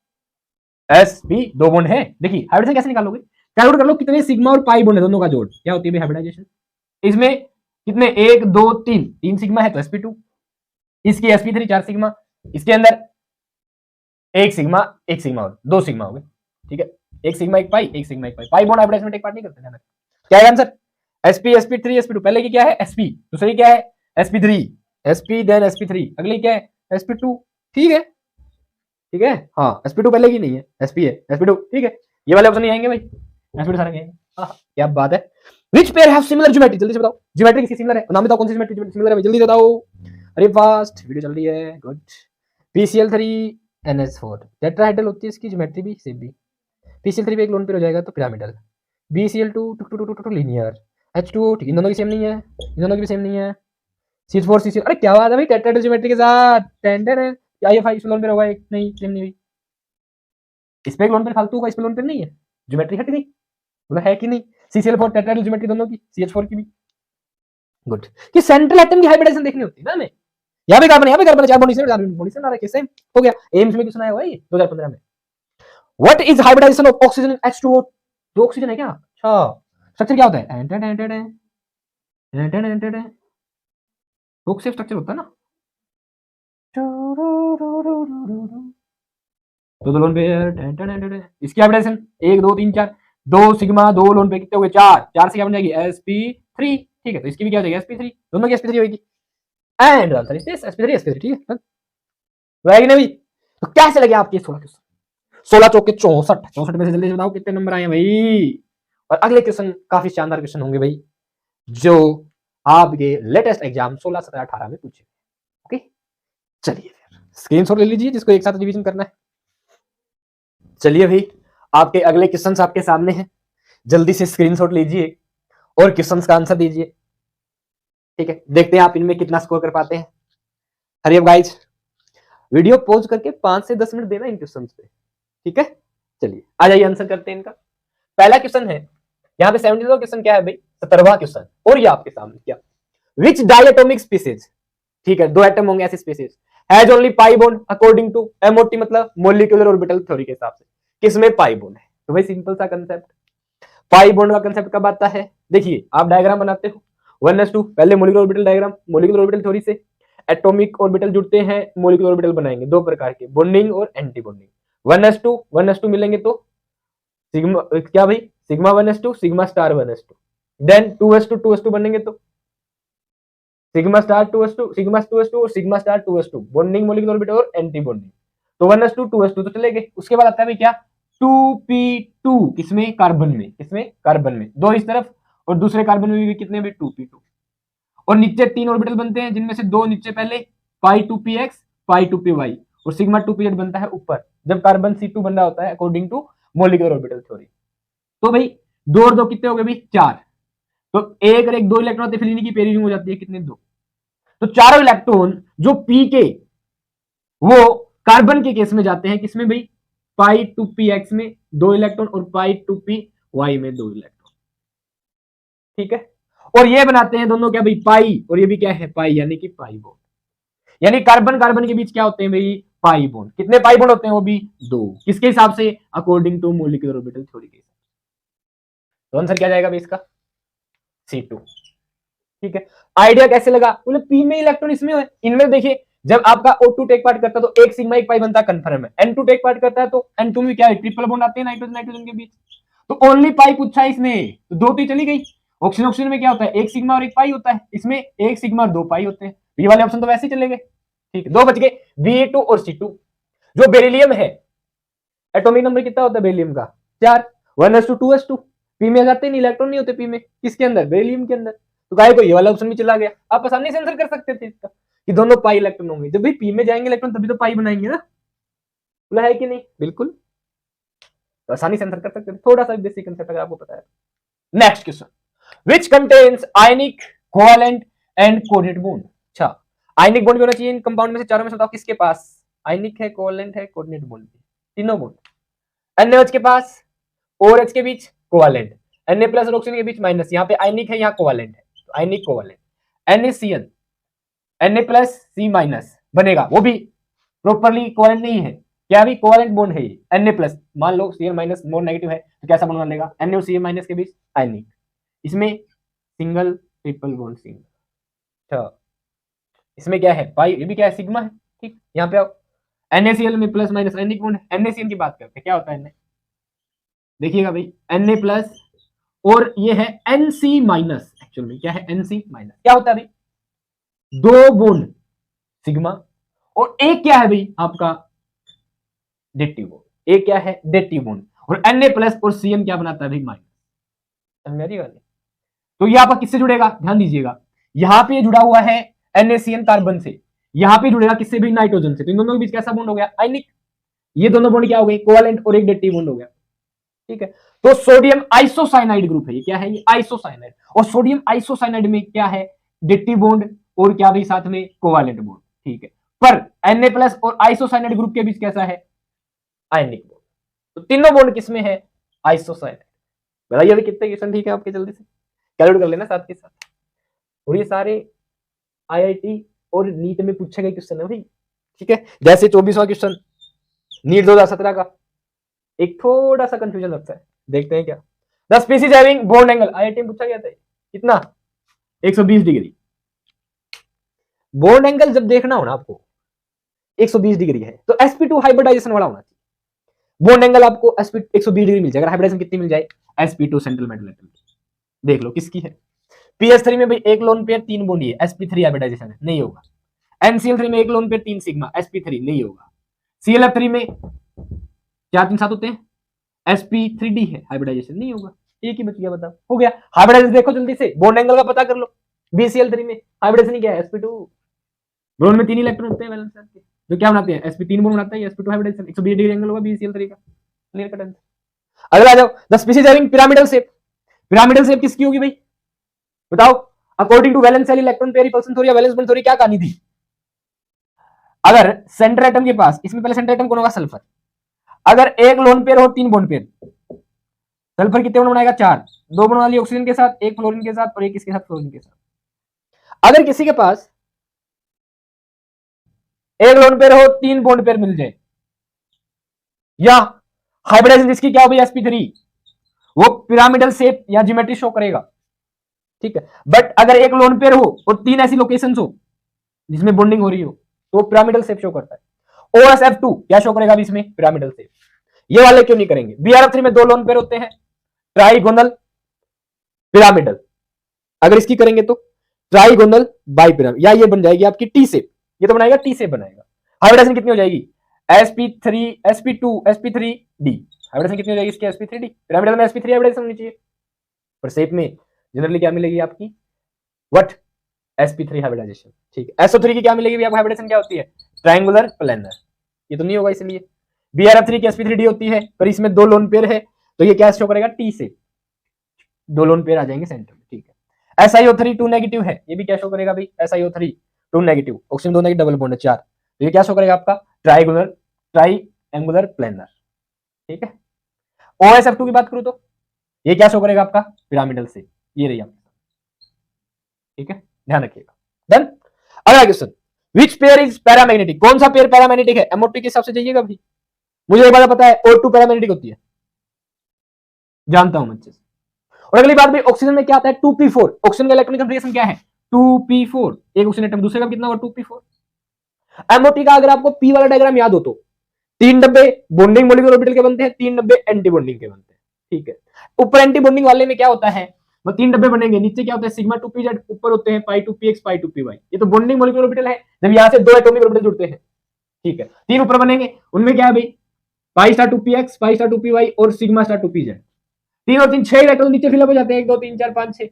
sp 2 बॉन्ड है। देखिए हाइब्रिडेशन कैसे निकालोगे, कैलकुलेट कर लो कितने सिग्मा और पाई बॉन्ड है, दोनों का जोड़ क्या होती है हाइब्रिडाइजेशन। इसमें कितने, 1 2 3 सिग्मा है तो sp2, इसकी sp3 4 सिग्मा, इसके अंदर 1 सिग्मा और 2 सिग्मा हो गए, ठीक है। 1 सिग्मा 1 पाई, 1 सिग्मा 1 पाई, पाई बॉन्ड हाइब्रिडाइजेशन में टेक पार्ट नहीं करते ध्यान रखना। क्या है आंसर? sp sp3 sp2, पहले की क्या है sp, दूसरी क्या है sp3, sp देन sp3, अगली क्या है sp2, ठीक है, ठीक है। हाँ sp2 पहले की नहीं है, sp है, sp2, ठीक है। ये वाले ऑप्शन नहीं आएंगे भाई, sp2 सारे आएंगे। क्या बात है। Which pair have similar geometry, जल्दी से बताओ, ज्योमेट्री किसकी सिमिलर है, नाम बताओ कौन सी ज्योमेट्री सिमिलर है, जल्दी बताओ। अरे फास्ट, वीडियो चल रही है, गुड। PCl3 NH4, टेट्राहेड्रल होती है इसकी ज्योमेट्री भी सेम भी। PCl3 पे एक लोन पेयर हो जाएगा तो pyramidal. BCl2 to linear. H2O, ठीक, इन दोनों की सेम नहीं है, इन दोनों की भी सेम नहीं है। CH4 CCl, अरे क्या बात है भाई, टेट्राहेड्रल ज्योमेट्री के साथ टेंडर है। क्या ये 5 लोन पेयर होगा एक, नहीं सेम नहीं हुई। इस पे एक लोन पेयर फालतू होगा, इस पे लोन पेयर नहीं है, ज्योमेट्री है कि नहीं, मतलब है कि नहीं। CCl4 टेट्राहेड्रल ज्योमेट्री दोनों की, CH4 की भी, गुड। कि सेंट्रल एटम की हाइब्रिडाइजेशन देखनी होती है ना हमें, यहाँ पे कार्बन, यहाँ पे कार्बन, 4 बॉन्ड आ रहा है, सेम हो गया। एम्स में क्वेश्चन आया हुआ है 2015 में। What is hybridisation of oxygen H2O, 2 oxygen है क्या, अच्छा। स्ट्रक्चर क्या होता है, स्ट्रक्चर होता है ना, दो लोन पेयर, इसकी हाइब्रिडाइजेशन 1 2 3 4, 2 सिग्मा 2 लोन पेयर कितने हो गए, 4 से क्या बन जाएगी sp3, ठीक है। तो इसकी भी क्या हो जाएगी sp3, दोनों की sp3 होगी। And answer is this sp3, ठीक है। रहेगी नहीं, तो कैसे लगे आपके 16 क्वेश्चन, 16 चौके 64 में से जल्दी बताओ कितने नंबर आए हैं भाई। और अगले क्वेश्चन काफी शानदार क्वेश्चन होंगे भाई, जो आपके लेटेस्ट एग्जाम 16 17 18 में पूछे। ओके चलिए फिर स्क्रीनशॉट ले लीजिए, जिसको एक साथ रिवीजन करना है। चलिए भाई, आपके अगले क्वेश्चंस आपके सामने हैं, जल्दी से स्क्रीनशॉट लीजिए और क्वेश्चंस का आंसर दीजिए, ठीक है। देखते हैं आप इनमें कितना स्कोर कर पाते हैं। Hurry up guys, video pause करके 5 से 10 मिनट देना इन क्वेश्चंस पे, ठीक है। चलिए आ जाइए, आंसर करते हैं इनका। पहला क्वेश्चन है यहाँ पे 70वां क्वेश्चन, क्या है भाई 17वां क्वेश्चन, और ये आपके सामने क्या, विच डायटोमिक स्पीसीज, ठीक है, 2 एटम होंगे ऐसे species, has only pi bond according to MOT, मतलब मोलिकुलर ऑर्बिटल थ्योरी के हिसाब से, किसमें पाई बॉन्ड है। तो भाई सिंपल सा कंसेप्ट, पाई बॉन्ड का कंसेप्ट कब आता है, देखिए आप डायग्राम बनाते हो 1s2, पहले molecular orbital diagram, molecular orbital theory से एटॉमिक ऑर्बिटल जुड़ते हैं, मोलिकुलर ऑर्बिटल बनाएंगे 2 प्रकार के, बॉन्डिंग और एंटी बॉन्डिंग। 1s2 मिलेंगे तो सिग्मा, क्या भाई sigma 1s2, sigma star 1s2, then 2s2 बनेंगे तो sigma star 2s2, sigma 2s2 और sigma star 2s2, bonding molecular orbital और एंटी बॉन्डिंग। तो 1s2 2s2 तो चले गए। उसके बाद आता है भाई क्या, 2p2, किसमें, कार्बन में, किसमें, कार्बन में, 2 इस तरफ और दूसरे कार्बन में भी कितने भी 2p2, और नीचे 3 ऑर्बिटल बनते हैं, जिनमें से 2 नीचे पहले π2px π2py और सिग्मा 2pz बनता है ऊपर जब कार्बन C2 बन रहा होता है according to molecular orbital theory. तो भाई 2 और 2 कितने हो गए भाई 4, तो एक और एक 2 इलेक्ट्रॉन होते हैं, फिर इन्हीं की पेयरिंग हो जाती है कितने 2, तो चारों इलेक्ट्रॉन जो पी के वो कार्बन के केस में जाते हैं किसमें भाई π2px में 2 इलेक्ट्रॉन और π2py में 2 इलेक्ट्रॉन, ठीक है। और ये बनाते हैं दोनों क्या भाई पाई, और ये भी क्या है पाई, यानी कि पाई बॉन्ड, यानी कार्बन कार्बन के बीच क्या होते हैं भाई पाई बॉन्ड। कितने पाई बॉन्ड होते हैं वो भी 2, किसके हिसाब से according to molecular orbital theory के हिसाब से। तो आंसर क्या जाएगा भाई इसका C2, ठीक है। आइडिया कैसे लगा, बोले पी में इलेक्ट्रॉन इसमें है, इनमें देखिए जब आपका O2 टेक पार्ट करता है तो एक सिग्मा एक पाई बनता है, कंफर्म है। N2 टेक पार्ट करता है तो N2 में क्या है ट्रिपल बॉन्ड आते हैं नाइट्रोजन नाइट्रोजन के बीच, तो ओनली पाई पूछा है इसने, तो 2 तो चली गई। ऑक्सीजन ऑक्सीजन में क्या होता है एक सिग्मा और एक पाई होता है, इसमें एक सिग्मा और 2 पाई होते हैं, ये वाले ऑप्शन तो वैसे ही चले गए, ठीक है। 2 बच गए Be2 और C2। जो बेरिलियम है एटॉमिक नंबर कितना होता है बेरिलियम का 4, 1s2 पी में जाते नहीं, इलेक्ट्रॉन नहीं होते पी में, किसके अंदर बेरिलियम के अंदर, तो गाय को ये वाला ऑप्शन भी चला गया। आप आसानी से आंसर कर सकते थे इसका कि दोनों पाई इलेक्ट्रॉन होंगे, जब भी पी में जाएंगे इलेक्ट्रॉन तभी तो पाई बनाएंगे ना, बोला है कि नहीं, बिल्कुल, तो आसानी से आंसर कर सकते थे, थोड़ा सा बेसिक कंसेप्ट अगर आपको पता है। Next question, which contains ionic covalent and coordinate bond. अच्छा आयनिक बॉन्ड भी होना चाहिए इन कंपाउंड में से, चारों में से बताओ किसके पास आयनिक है कोवेलेंट है कोऑर्डिनेट बॉन्ड, तीनों बॉन्ड। NaOH के पास और H के बीच कोवेलेंट, Na प्लस और ऑक्सीजन के बीच माइनस, यहाँ पे आयनिक है यहाँ कोवेलेंट है, तो ionic covalent. NaCN Na plus C minus बनेगा, वो भी प्रॉपरली कोवेलेंट नहीं है, क्या भी कोवेलेंट बॉन्ड है ये, Na प्लस मान लो Cl माइनस मोर नेगेटिव है तो कैसा बॉन्ड बन लेगा Na और Cl माइनस के बीच आयनिक, इसमें सिंगल ट्रिपल बॉन्ड सिंगल। अच्छा इसमें क्या है पाई, ये भी क्या है सिग्मा है, ठीक। यहाँ पे आओ NaCl में plus minus ionic bond, NaCl की बात करते हैं क्या होता है Na, देखिएगा भाई Na प्लस और ये है Nc माइनस, एक्चुअल में क्या है Nc माइनस, क्या होता है भाई 2 बॉन्ड सिग्मा और एक क्या है भाई आपका डेटिव बॉन्ड, एक क्या है डेटिव बॉन्ड, और Na प्लस और Cn क्या बनाता है भाई माइनस, मेरी वाली। तो ये आपका किससे जुड़ेगा ध्यान दीजिएगा, यहाँ पे जुड़ा हुआ है NaCN कार्बन से, यहाँ पे जुड़ेगा किससे भी नाइट्रोजन से, तो इन दोनों के बीच कैसा बॉन्ड हो गया आयनिक, ये दोनों बॉन्ड क्या हो गए कोवेलेंट और एक डेटिव बॉन्ड हो गया, ठीक है। तो सोडियम आइसोसाइनाइड ग्रुप है, ये क्या है ये आइसोसाइनाइड, और सोडियम आइसोसाइनाइड में क्या है डेटिव बॉन्ड और क्या भाई साथ में कोवेलेंट बॉन्ड, ठीक है। पर Na प्लस और आइसोसाइनाइड ग्रुप के बीच कैसा है आयनिक बॉन्ड, तो तीनों बॉन्ड किसमें है आइसोसाइनाइड। बताइए अभी कितने क्वेश्चन ठीक है आपके, जल्दी से कैलकुलेट कर लेना साथ के साथ, और ये सारे IIT और नीट में पूछे गए क्वेश्चन है भाई, ठीक है। जैसे 24वां क्वेश्चन नीट 2017 का, एक थोड़ा सा कंफ्यूजन लगता है, देखते हैं क्या। The species having bond angle IIT में पूछा गया था कितना 120 डिग्री, बॉन्ड एंगल जब देखना हो ना आपको 120 डिग्री है तो sp2 हाइब्रिडाइजेशन वाला होना चाहिए, बॉन्ड एंगल आपको sp 120 डिग्री मिल जाएगा, हाइब्रिडाइजेशन कितनी मिल जाए sp2 सेंट्रल मेटल एटम, देख लो किसकी है। PS3 में भाई एक लोन पेयर 3 बॉन्ड है, sp3 हाइब्रिडाइजेशन है नहीं होगा। NCl3 में एक लोन पेयर 3 सिग्मा sp3 नहीं होगा। ClF3 में 4 3 7 होते हैं sp3d है हाइब्रिडाइजेशन नहीं होगा, एक ही बच गया बताओ, हो गया हाइब्रिडाइजेशन। देखो जल्दी से बॉन्ड एंगल का पता कर लो, BCl3 में हाइब्रिडाइजेशन क्या है sp2, ब्रोन में 3 इलेक्ट्रॉन होते हैं वैलेंस चार्ज के, जो क्या बनाते हैं sp3 बॉन्ड बनाता है, sp2 हाइब्रिडाइजेशन 120 डिग्री एंगल होगा BCl3 का, क्लियर कट आंसर। अगला आ जाओ, the species having pyramidal shape, pyramidal shape किसकी होगी भाई बताओ, according to valence shell electron pair repulsion theory या वैलेंस बॉन्ड थ्योरी क्या कहानी थी। अगर सेंटर एटम के पास, इसमें पहले सेंटर एटम कौन होगा सल्फर, अगर एक लोन पेयर हो 3 बॉन्ड पेयर, सल्फर कितने बॉन्ड बनाएगा 4, 2 बॉन्ड वाली ऑक्सीजन के साथ, एक फ्लोरीन के साथ और एक इसके साथ फ्लोरीन के साथ। अगर किसी के पास एक लोन पेयर हो 3 बॉन्ड पेयर मिल जाए, या हाइब्रिडाइजेशन जिसकी क्या हो भाई sp3, वो पिरामिडल शेप या ज्योमेट्री शो करेगा, ठीक है। बट अगर एक लोन पेयर हो और 3 ऐसी लोकेशंस हो जिसमें बॉन्डिंग हो रही हो तो वो पिरामिडल शेप शो करता है। OSF2 क्या शो करेगा अभी इसमें पिरामिडल शेप, ये वाले क्यों नहीं करेंगे। BRF3 में 2 लोन पेयर होते हैं ट्राइगोनल पिरामिडल, अगर इसकी करेंगे तो ट्राइगोनल बाई पिरामिड, या ये बन जाएगी आपकी टी शेप, ये तो बनाएगा टी शेप बनाएगा। हाइब्रिडाइजेशन कितनी हो जाएगी sp3 sp2 sp3d, हाइब्रिडेशन कितनी हो जाएगी इसकी sp3d, पिरामिडल में sp3 हाइब्रिडेशन होनी चाहिए, पर शेप में जनरली क्या मिलेगी आपकी व्हाट sp3 हाइब्रिडाइजेशन, ठीक है। SO3 की क्या मिलेगी भी आपको, हाइब्रिडाइजेशन क्या होती है, ट्रायंगुलर प्लेनर, ये तो नहीं होगा इसलिए। BrF3 की sp3d होती है, पर इसमें 2 लोन पेयर है, तो ये क्या शो करेगा, T से 2 लोन पेयर आ जाएंगे सेंटर में, ठीक है। SiO3 2 नेगेटिव है, ये भी क्या शो करेगा भाई, SiO3 2 negative, oxygen 2 negative, double bond 4, तो ये क्या शो करेगा आपका, ट्राइएंगुलर प्लेनर, ठीक है। OSF2 की बात करूं तो ये क्या शो करेगा आपका, पिरामिडल से, ये रही आपकी, ठीक है, ध्यान रखिएगा। डन। अगला question, which pair is paramagnetic, कौन सा पेयर पैरामैग्नेटिक है, MOT के हिसाब से जाइएगा भाई, मुझे एक बात पता है O2 पैरामैग्नेटिक होती है, जानता हूं मैं अच्छे से। और अगली बात भाई, ऑक्सीजन में क्या आता है, 2p4, ऑक्सीजन का इलेक्ट्रॉनिक कन्फिगरेशन क्या है, 2p4, एक ऑक्सीजन एटम, दूसरे का कितना होगा, 2p4। MOT का अगर आपको P वाला डायग्राम याद हो तो 3 डब्बे बॉन्डिंग मॉलिक्यूलर ऑर्बिटल के बनते हैं, 3 डब्बे एंटी बॉन्डिंग के बनते हैं, ठीक है। ऊपर एंटी बॉन्डिंग वाले में क्या होता है, वो 3 डब्बे बनेंगे, नीचे क्या होता है, सिग्मा 2pz, ऊपर होते हैं पाई 2px पाई 2py, ये तो बॉन्डिंग मॉलिक्यूलर ऑर्बिटल है, जब यहां से 2 एटॉमिक ऑर्बिटल जुड़ते हैं, ठीक है। 3 ऊपर बनेंगे, उनमें क्या है भाई, pi star 2px pi star 2py और सिग्मा स्टार 2pz, 3 और 3 6 इलेक्ट्रॉन नीचे फिलअप हो जाते हैं, 1 2 3 4 5 6,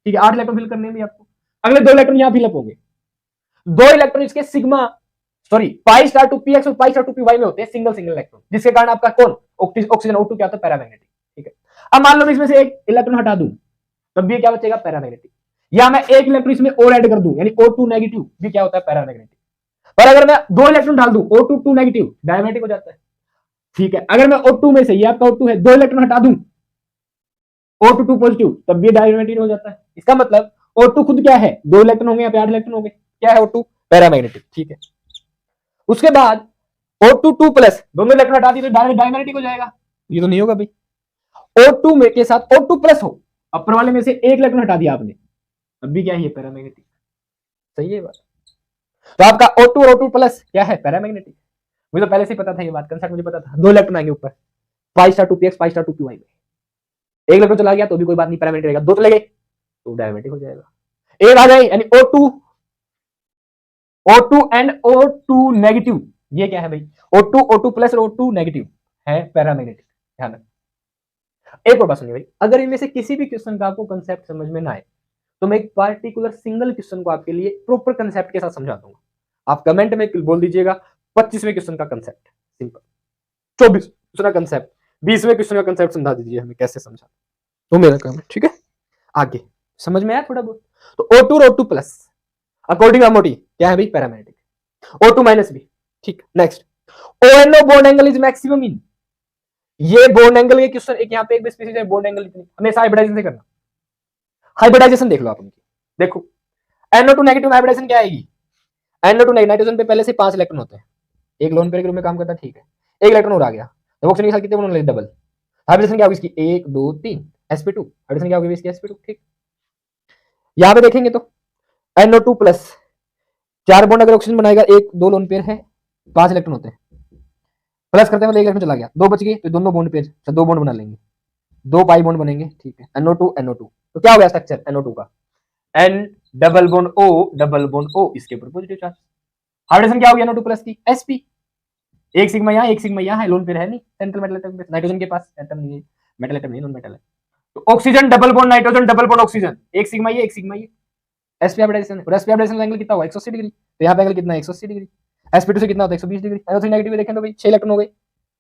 ठीक है, 8 इलेक्ट्रॉन फिल करने में आपको, अगले 2 इलेक्ट्रॉन यहां फिलअप होंगे, 2 इलेक्ट्रॉन इसके sigma sorry pi star 2px और पाई स्टार 2py में होते हैं, सिंगल सिंगल इलेक्ट्रॉन, जिसके कारण आपका कौन, ऑक्सीजन O2 क्या होता है, पैरामैग्नेटिक, ठीक है। अब मान लो मैं इसमें से एक इलेक्ट्रॉन हटा दूं, तब भी क्या बचेगा, पैरामैग्नेटिक, या मैं एक इलेक्ट्रॉन इसमें और ऐड कर दूं, यानी O2 नेगेटिव भी क्या होता है, पैरामैग्नेटिक। पर अगर मैं 2 इलेक्ट्रॉन डाल दूं, O2 2 नेगेटिव, डायमैग्नेटिक हो जाता है, ठीक है। अगर मैं O2 में से, ये आपका O2 है, 2 इलेक्ट्रॉन हटा दूं, O2 2 पॉजिटिव, तब भी डायमैग्नेटिक हो जाता है। इसका मतलब O2 खुद क्या है, 2 इलेक्ट्रॉन होंगे, यहाँ पे 8 इलेक्ट्रॉन होंगे, क्या है O2, पैरामैग्नेटिक, ठीक है। उसके बाद O2 2 प्लस, दोनों इलेक्ट्रॉन हटा दिए तो डायमैग्नेटिक हो जाएगा, ये तो नहीं होगा भाई। O2 में के साथ O2 प्लस हो, अपर वाले में से एक इलेक्ट्रॉन हटा दिया आपने, अब भी क्या है, पैरामैग्नेटिक, सही है बात। तो आपका O2 और O2 प्लस क्या है, पैरामैग्नेटिक। मुझे तो पहले से ही पता था ये बात, कंसेप्ट मुझे पता था, 2 इलेक्ट्रॉन आएंगे ऊपर, pi star 2px pi star 2py में, एक इलेक्ट्रॉन चला गया तो भी कोई बात नहीं, पैरामैग्नेटिक रहेगा, 2 चले गए तो डायमैग्नेटिक हो जाएगा। एक आ जाए, यानी O2 एंड O2 नेगेटिव, ये क्या है भाई, O2 प्लस और O2 नेगेटिव है पैरामैग्नेटिक, ध्यान रखना। एक और बात सुनिए भाई, अगर इनमें से किसी भी क्वेश्चन का आपको कंसेप्ट समझ में ना आए, तो मैं एक पार्टिकुलर सिंगल क्वेश्चन को आपके लिए प्रॉपर कंसेप्ट के साथ समझा दूंगा, आप कमेंट में बोल दीजिएगा 25वें क्वेश्चन का कंसेप्ट, सिंपल, 24वां कंसेप्ट, 20वें क्वेश्चन का कंसेप्ट समझा दीजिए हमें कैसे समझा, तो मेरा काम है, ठीक है। आगे समझ में आया थोड़ा बहुत, तो O2 और O2 प्लस अकॉर्डिंग MOT क्या है भाई, पैरामैग्नेटिक, O2 माइनस भी, ठीक। Next, ONO bond angle is maximum in, ये बॉन्ड एंगल के क्वेश्चन, एक यहाँ पे एक भी स्पेसिफिक है, बॉन्ड एंगल इतनी, हमेशा हाइब्रिडाइजेशन से करना, हाइब्रिडाइजेशन देख लो आप उनकी, देखो NO2 नेगेटिव हाइब्रिडाइजेशन क्या आएगी, NO2 नेगेटिव, नाइट्रोजन पे पहले से 5 इलेक्ट्रॉन होते हैं, एक लोन पेयर के रूप में काम करता है, ठीक है, एक इलेक्ट्रॉन और आ गया, तो ऑक्सीजन के साथ कितने बॉन्ड होंगे, डबल, हाइब्रिडेशन क्या होगी इसकी, 1 2 3 sp2, हाइब्रिडेशन क्या होगी इसकी, sp2, ठीक। यहां पे देखेंगे तो NO2 प्लस 4 बॉन्ड अगर ऑक्सीजन बनाएगा, एक 2 लोन पेयर है, 5 इलेक्ट्रॉन होते हैं, प्लस करते हैं मतलब एक इलेक्ट्रॉन चला गया, 2 बच गए, तो दोनों बॉन्ड पेयर 2 बॉन्ड बना लेंगे, 2 पाई बॉन्ड बनेंगे, ठीक है, NO2 तो क्या हो गया स्ट्रक्चर NO2 का, N डबल बॉन्ड O इसके ऊपर पॉजिटिव चार्ज, हाइब्रिडेशन क्या हो गया NO2 प्लस की, sp, एक सिग्मा यहाँ एक सिग्मा यहाँ है, लोन पेयर है नहीं, सेंट्रल मेटल एटम, नाइट्रोजन के पास एटम नहीं है, मेटल एटम नहीं, नॉन मेटल है, तो oxygen double bond nitrogen double bond oxygen, एक सिग्मा ये एक सिग्मा ये, sp हाइब्रिडाइजेशन, और sp हाइब्रिडाइजेशन एंगल कितना हुआ 180 डिग्री, तो यहाँ पे एंगल कितना है 180 डिग्री, sp2 से कितना होता है 120 डिग्री, NO3 नेगेटिव देखें तो भाई 6 इलेक्ट्रॉन हो गए,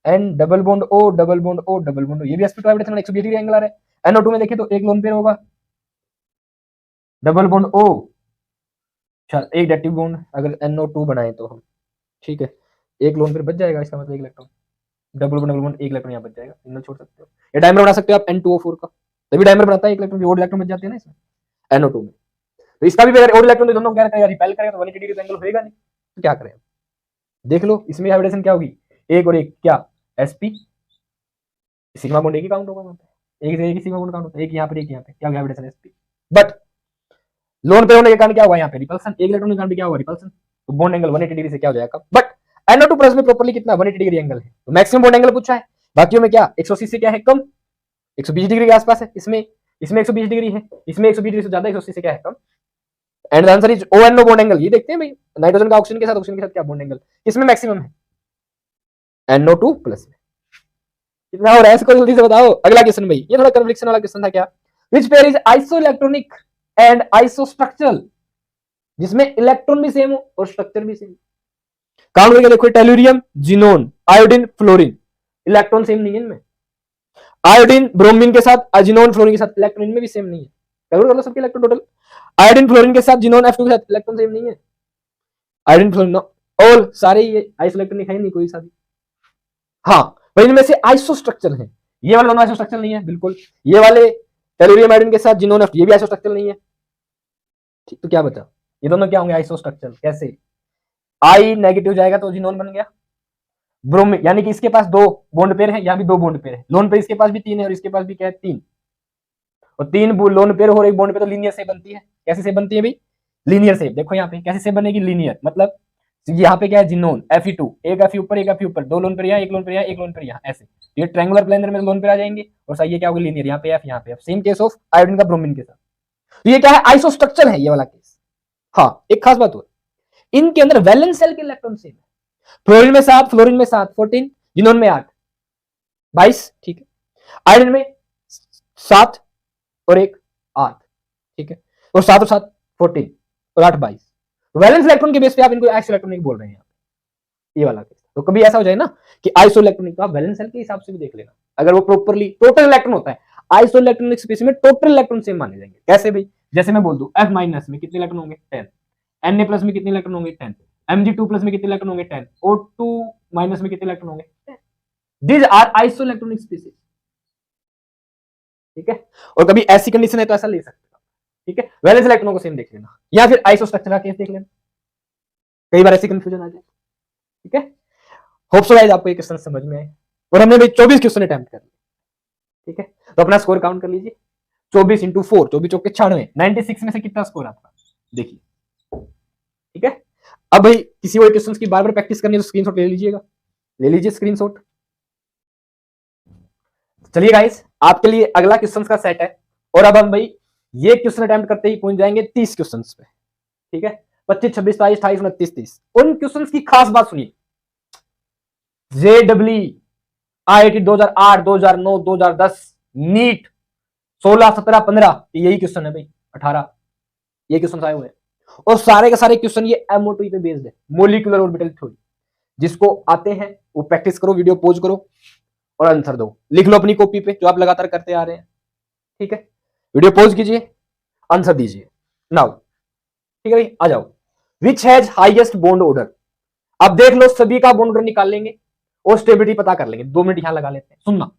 N double bond O double bond O double bond, ये भी sp2 हाइब्रिडेशन में 120 डिग्री एंगल आ रहा है। NO2 में देखें तो एक लोन पेयर होगा, डबल बॉन्ड O, एक डायरेक्टिव बॉन्ड, अगर NO2 बनाए तो हम, ठीक है, एक लोन पेयर बच जाएगा, इसका मतलब एक इलेक्ट्रॉन, डबल बॉन्ड एक इलेक्ट्रॉन यहाँ बच जाएगा, सिंगल छोड़ सकते हो, या डायमर बना सकते हो आप N2O4 का, तभी डायमर बनाता है, एक इलेक्ट्रॉन और इलेक्ट्रॉन बच जाते हैं ना इसमें NO2 में, तो इसका भी अगर और इलेक्ट्रॉन दोनों क्या करेगा, रिपेल करेगा तो 180 डिग्री एंगल होएगा नहीं, तो क्या करें, देख लो इसमें हाइब्रिडेशन क्या होगी, एक और एक क्या sp, सिग्मा बॉन्ड एक ही काउंट होगा वहां पे, एक ही सिग्मा बॉन्ड काउंट होता है, एक यहाँ पे एक यहाँ पे, क्या होगा हाइब्रिडेशन sp, बट लोन पे होने के कारण क्या हुआ यहाँ पे रिपल्सन, एक इलेक्ट्रॉन के कारण भी क्या हुआ रिपल्सन, तो बॉन्ड एंगल 180 डिग्री से क्या हो जाएगा, बट NO2 प्लस में प्रॉपर्ली कितना 180 डिग्री एंगल है, तो मैक्सिमम बॉन्ड एंगल पूछा है, बाकियों में क्या 180 से क्या है कम, 120 डिग्री के आसपास है, इसमें 120 डिग्री है, इसमें 120 डिग्री से ज्यादा, 180 से क्या है कम, and the answer is ONO bond angle. ये देखते हैं भाई नाइट्रोजन का ऑक्सीजन के साथ क्या बॉन्ड एंगल, किसमें मैक्सिमम है, NO2 प्लस में। कितना हो रहा है इसको जल्दी से बताओ। अगला क्वेश्चन भाई, ये थोड़ा कन्फ्लिक्शन वाला क्वेश्चन था क्या, which pair is isoelectronic and isostructural जिसमें इलेक्ट्रॉन भी सेम हो और स्ट्रक्चर भी सेम। काउंट करके देखो, tellurium, xenon, iodine, fluorine, electron same नहीं है इनमें। आयोडीन ब्रोमीन के साथ, अजिनोन फ्लोरीन के साथ इलेक्ट्रॉन इनमें भी सेम नहीं है। कैलकुलेट कर लो सबके इलेक्ट्रॉन टोटल। आयोडीन फ्लोरीन के साथ, जिनोन F2 के साथ इलेक्ट्रॉन सेम नहीं है। आयोडीन फ्लोरीन ऑल सारे ये आइसोइलेक्ट्रॉनिक है नहीं कोई सा भी। हाँ, पर इनमें से आइसो स्ट्रक्चर है, ये वाले दोनों आइसो स्ट्रक्चर नहीं है बिल्कुल। ये वाले टेलुरियम आयोडीन के साथ जिनोन F2 ये भी आइसो स्ट्रक्चर नहीं है। ठीक, तो क्या बचा, ये दोनों क्या होंगे, आइसो स्ट्रक्चर। कैसे, आई नेगेटिव जाएगा तो जिनोन बन गया। ब्रोमीन यानी कि इसके पास 2 बॉन्ड पेयर है, यहाँ भी 2 बॉन्ड पेयर है। लोन पेयर इसके पास भी 3 है और इसके पास भी क्या है 3, और 3 लोन पेयर और 1 बॉन्ड पेयर तो लीनियर शेप बनती है। कैसे शेप बनती है भाई, लीनियर शेप। देखो यहाँ पे कैसे शेप बनेगी, लीनियर। मतलब यहाँ पे क्या है, जिनोन Fe2, एक Fe ऊपर एक Fe ऊपर, 2 लोन पेयर यहाँ, 1 लोन पेयर यहाँ, 1 लोन पेयर यहाँ, ऐसे। ये ट्रायंगुलर प्लेनर में लोन पेयर आ जाएंगे और सही ये क्या होगा, लीनियर। यहाँ पे F, यहाँ पे F। Same case of iodine का ब्रोमीन के साथ। तो ये क्या है, आइसो स्ट्रक्चर है ये वाला केस। हाँ, एक खास बात हो, इनके अंदर वैलेंस शेल के इलेक्ट्रॉन सेम है। फ्लोरीन में 7, फ्लोरीन में 7 14, जिनोन में 8 22, ठीक है। आयरन में 7 और 1 8, ठीक है। और 7 और 7 14 और 8 22। वैलेंस इलेक्ट्रॉन के बेस पे आप इनको आइसो इलेक्ट्रॉनिक बोल रहे हैं, ये वाला केस। तो कभी ऐसा हो जाए ना कि आइसो इलेक्ट्रॉनिक, तो आप वैलेंस सेल के हिसाब से भी देख लेना। अगर वो प्रॉपर्ली टोटल इलेक्ट्रॉन होता है, आइसो इलेक्ट्रॉनिक स्पेस में टोटल इलेक्ट्रॉन सेम माने जाएंगे। कैसे भाई, जैसे मैं बोल दूं F माइनस में कितने इलेक्ट्रॉन होंगे 10, Na प्लस में कितने इलेक्ट्रॉन होंगे 10, Mg2 प्लस में कितने इलेक्ट्रॉन होंगे 10, O2 माइनस में कितने इलेक्ट्रॉन होंगे 10। These are isoelectronic species, ठीक है। और कभी ऐसी कंडीशन है तो ऐसा ले सकते हो, ठीक है। वैलेंस इलेक्ट्रॉनों को सेम देख लेना, या फिर आइसो स्ट्रक्चर का केस देख लेना, कई बार ऐसी कंफ्यूजन आ जाए, ठीक है। होप सो गाइस आपको ये क्वेश्चन समझ में आए। और हमने भाई 24 क्वेश्चन अटेम्प्ट कर लिए, ठीक है। तो अपना स्कोर काउंट कर लीजिए, 24 × 4, 24 चौके 96, 96 में से कितना स्कोर आपका देखिए, ठीक है। अब भाई किसी और क्वेश्चन की बार बार प्रैक्टिस करनी है तो स्क्रीनशॉट ले लीजिएगा, ले लीजिए स्क्रीनशॉट। चलिए गाइस, आपके लिए अगला क्वेश्चन का सेट है, और अब हम भाई ये क्वेश्चन अटेम्प्ट करते ही पहुंच जाएंगे 30 क्वेश्चन पे, ठीक है। 25 26 27 28 29 30। उन क्वेश्चन की खास बात सुनिए, JEE IIT 2008 2009 2010 नीट 16 17 15 यही क्वेश्चन है भाई, 18 ये क्वेश्चन आए हुए हैं, और सारे के सारे क्वेश्चन ये MOT पे बेस्ड है, मोलिकुलर ऑर्बिटल थ्योरी। जिसको आते हैं वो प्रैक्टिस करो, वीडियो पॉज करो और आंसर दो, लिख लो अपनी कॉपी पे जो आप लगातार करते आ रहे हैं, ठीक है। वीडियो पॉज कीजिए, आंसर दीजिए नाउ, ठीक है भाई। आ जाओ, which has highest bond order. अब देख लो, सभी का बॉन्ड ऑर्डर निकाल लेंगे और स्टेबिलिटी पता कर लेंगे। 2 मिनट यहां लगा लेते हैं, सुनना।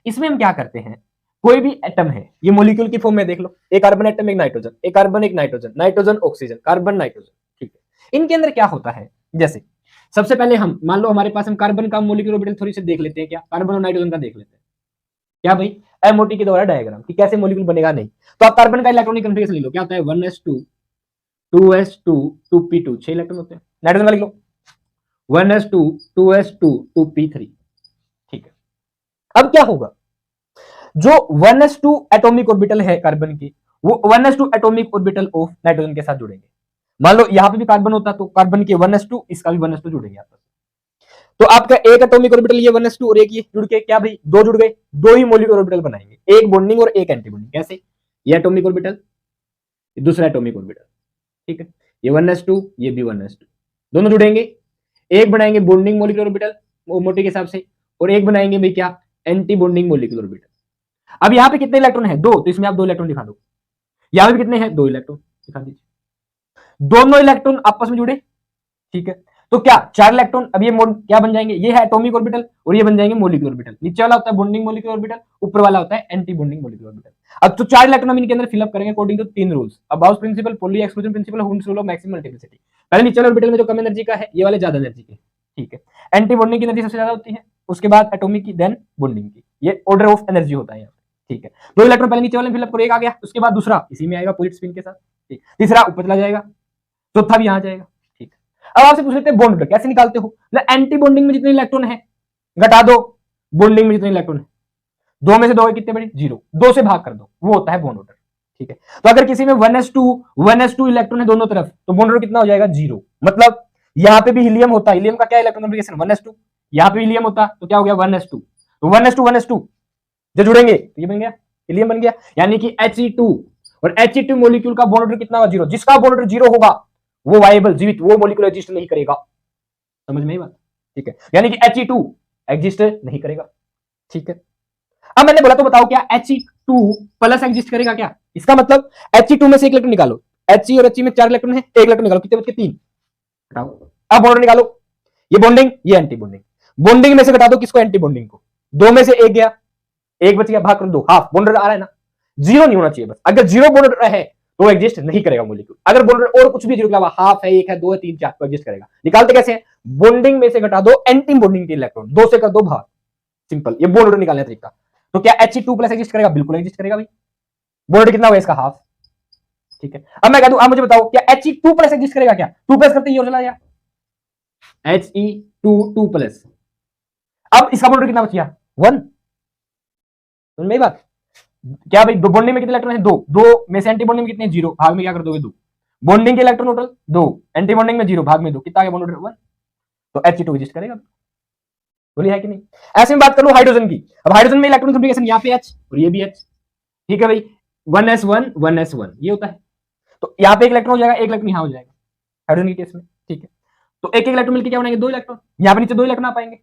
इसमें हम क्या करते हैं, कोई भी एटम है, ये मॉलिक्यूल की फॉर्म में देख लो, एक कार्बन एटम, एक नाइट्रोजन, एक कार्बन, एक nitrogen, nitrogen oxygen, carbon nitrogen, ठीक है। इनके अंदर क्या होता है, जैसे सबसे पहले हम मान लो हमारे पास, हम कार्बन का मॉलिक्यूलर ऑर्बिटल थोड़ी से देख लेते हैं, क्या कार्बन और नाइट्रोजन का देख लेते हैं, क्या भाई MOT के द्वारा डायग्राम कि कैसे मॉलिक्यूल बनेगा। नहीं तो आप कार्बन का इलेक्ट्रॉनिक कन्फिगरेशन ले लो, क्या होता है 1s2 2s2 2p2, 6 इलेक्ट्रॉन होते हैं। नाइट्रोजन का लिख लो 1s2 2s2 2p3, ठीक है। अब क्या होगा, जो 1s2 एटॉमिक ऑर्बिटल है कार्बन की, वो 1s2 atomic orbital of nitrogen के साथ जुड़ेंगे। मान लो यहां पे भी कार्बन होता तो कार्बन के 1s2, इसका भी 1s2 जुड़ेंगे आपस में। तो आपका एक एटॉमिक ऑर्बिटल ये 1s2 और एक ये जुड़ के क्या भाई 2 जुड़ गए, 2 ही मॉलिक्यूलर ऑर्बिटल बनाएंगे, एक बॉन्डिंग और एक एंटी बॉन्डिंग। कैसे, ये एटॉमिक ऑर्बिटल, दूसरा एटॉमिक ऑर्बिटल, ठीक है। ये 1s2, ये भी 1s2, दोनों जुड़ेंगे, एक बनाएंगे बॉन्डिंग मॉलिक्यूलर ऑर्बिटल मोटी के हिसाब से, और एक बनाएंगे भाई क्या, एंटी बॉन्डिंग मॉलिक्यूलर ऑर्बिटल। अब यहाँ पे कितने इलेक्ट्रॉन है 2, तो इसमें आप 2 इलेक्ट्रॉन दिखा दो। यहाँ पे कितने हैं 2 इलेक्ट्रॉन दिखा दीजिए, दोनों इलेक्ट्रॉन आपस में जुड़े, ठीक है। तो क्या 4 इलेक्ट्रॉन, अब ये क्या बन जाएंगे, ये है एटॉमिक ऑर्बिटल और ये बन जाएंगे मॉलिक्यूलर ऑर्बिटल। नीचे वाला होता है बॉन्डिंग मॉलिक्यूलर ऑर्बिटल, ऊपर वाला होता है एंटी बॉन्डिंग मॉलिक्यूलर ऑर्बिटल। अब तो 4 इलेक्ट्रॉन हम इनके अंदर फिलअप करेंगे according to 3 rules, Aufbau principle, Pauli exclusion principle, Hund's rule of maximum multiplicity. पहले नीचे वाले ऑर्बिटल में जो कम एनर्जी का है, ये वाले ज्यादा एनर्जी के, ठीक है। एंटी बॉन्डिंग की एनर्जी सबसे ज्यादा होती है, उसके बाद एटॉमिक की, देन बॉन्डिंग की, ये ऑर्डर ऑफ एनर्जी होता है यहाँ, ठीक है। 2 इलेक्ट्रॉन पहले नीचे वाले में फिलअप करो, एक आ गया, उसके बाद दूसरा इसी में आएगा पॉजिटिव स्पिन के साथ, ठीक। तीसरा ऊपर चला जाएगा, चौथा भी यहाँ जाएगा, ठीक। अब आपसे पूछ लेते हैं बॉन्ड ऑर्डर कैसे निकालते हो, एंटी बॉन्डिंग में जितने इलेक्ट्रॉन है घटा दो, बॉन्डिंग में जितने इलेक्ट्रॉन है 2 में से 2 कितने बड़े 0, 2 से भाग कर दो, वो होता है बॉन्ड ऑर्डर, ठीक है। तो अगर किसी में 1s2 इलेक्ट्रॉन है दोनों तरफ, तो बॉन्ड ऑर्डर कितना हो जाएगा 0। मतलब यहाँ पे भी हीलियम होता है, हीलियम का क्या इलेक्ट्रॉन कॉन्फ़िगरेशन 1s2, यहाँ पे हीलियम होता तो क्या हो गया 1s2, तो 1s2 1s2 जो जुड़ेंगे तो ये बन गया हीलियम बन गया, यानी कि He2 और He2 मॉलिक्यूल का बॉन्ड ऑर्डर कितना होगा? 0। जिसका बॉन्ड ऑर्डर 0 होगा वो वायबल, जीवित, वो मॉलिक्यूल एग्जिस्ट नहीं करेगा। समझ में आई बात? ठीक है, यानी कि He2 एग्जिस्ट नहीं करेगा। ठीक है, अब मैंने बोला तो बताओ क्या He2 प्लस एग्जिस्ट करेगा क्या? इसका मतलब He2 में से एक इलेक्ट्रॉन निकालो, He और He में 4 इलेक्ट्रॉन है, एक इलेक्ट्रॉन निकालो, कितने बच के? 3। हटाओ, अब बॉन्ड निकालो, ये बॉन्डिंग, ये एंटी बॉन्डिंग। बॉन्डिंग में से घटा दो किसको? एंटी बॉन्डिंग को। 2 में से 1 गया, 1 बच गया, भाग कर दो, हाफ। बॉन्ड आ रहा है ना, 0 नहीं होना चाहिए बस। अगर 0 बॉन्ड है तो एग्जिस्ट नहीं करेगा मॉलिक्यूल। अगर बॉन्ड और कुछ भी 0 के अलावा, हाफ है, 1 है, 2 है, 3, 4 तो एग्जिस्ट करेगा। निकालते कैसे हैं? बॉन्डिंग में से घटा दो एंटी बॉन्डिंग के इलेक्ट्रॉन, 2 से कर दो भाग, सिंपल। ये बॉन्ड निकालने का तरीका। तो क्या He2 प्लस एग्जिस्ट करेगा? बिल्कुल एग्जिस्ट करेगा भाई। बॉन्ड कितना होगा इसका? हाफ। ठीक है, अब मैं कह दूं, आप मुझे बताओ क्या He2 प्लस एग्जिस्ट करेगा क्या? 2 प्लस करते ही और चला गया, He2 2 प्लस। अब इसका बॉन्ड कितना बच गया? 1। समझ में बात? क्या भाई, बॉन्डिंग में कितने इलेक्ट्रॉन है? 2। 2 में से एंटी बॉन्डिंग में कितने? 0। भाग में क्या कर दोगे? 2। बॉन्डिंग के इलेक्ट्रॉन टोटल 2, एंटी बॉन्डिंग में 0, भाग में 2, कितना आ गया बॉन्ड ऑर्डर? 1। तो He2 एग्जिस्ट करेगा। बोली है कि नहीं? ऐसे में बात कर लो हाइड्रोजन की। अब हाइड्रोजन में इलेक्ट्रॉन कॉन्फ़िगरेशन यहाँ पे H और ये भी H। ठीक है भाई, 1s1 1s1 ये होता है। तो यहाँ पे एक इलेक्ट्रॉन हो जाएगा, एक इलेक्ट्रॉन यहाँ हो जाएगा हाइड्रोजन के केस में। ठीक है, तो एक इलेक्ट्रॉन मिलकर क्या बनाएंगे? 2 इलेक्ट्रॉन। यहाँ पे नीचे 2 इलेक्ट्रॉन आ पाएंगे।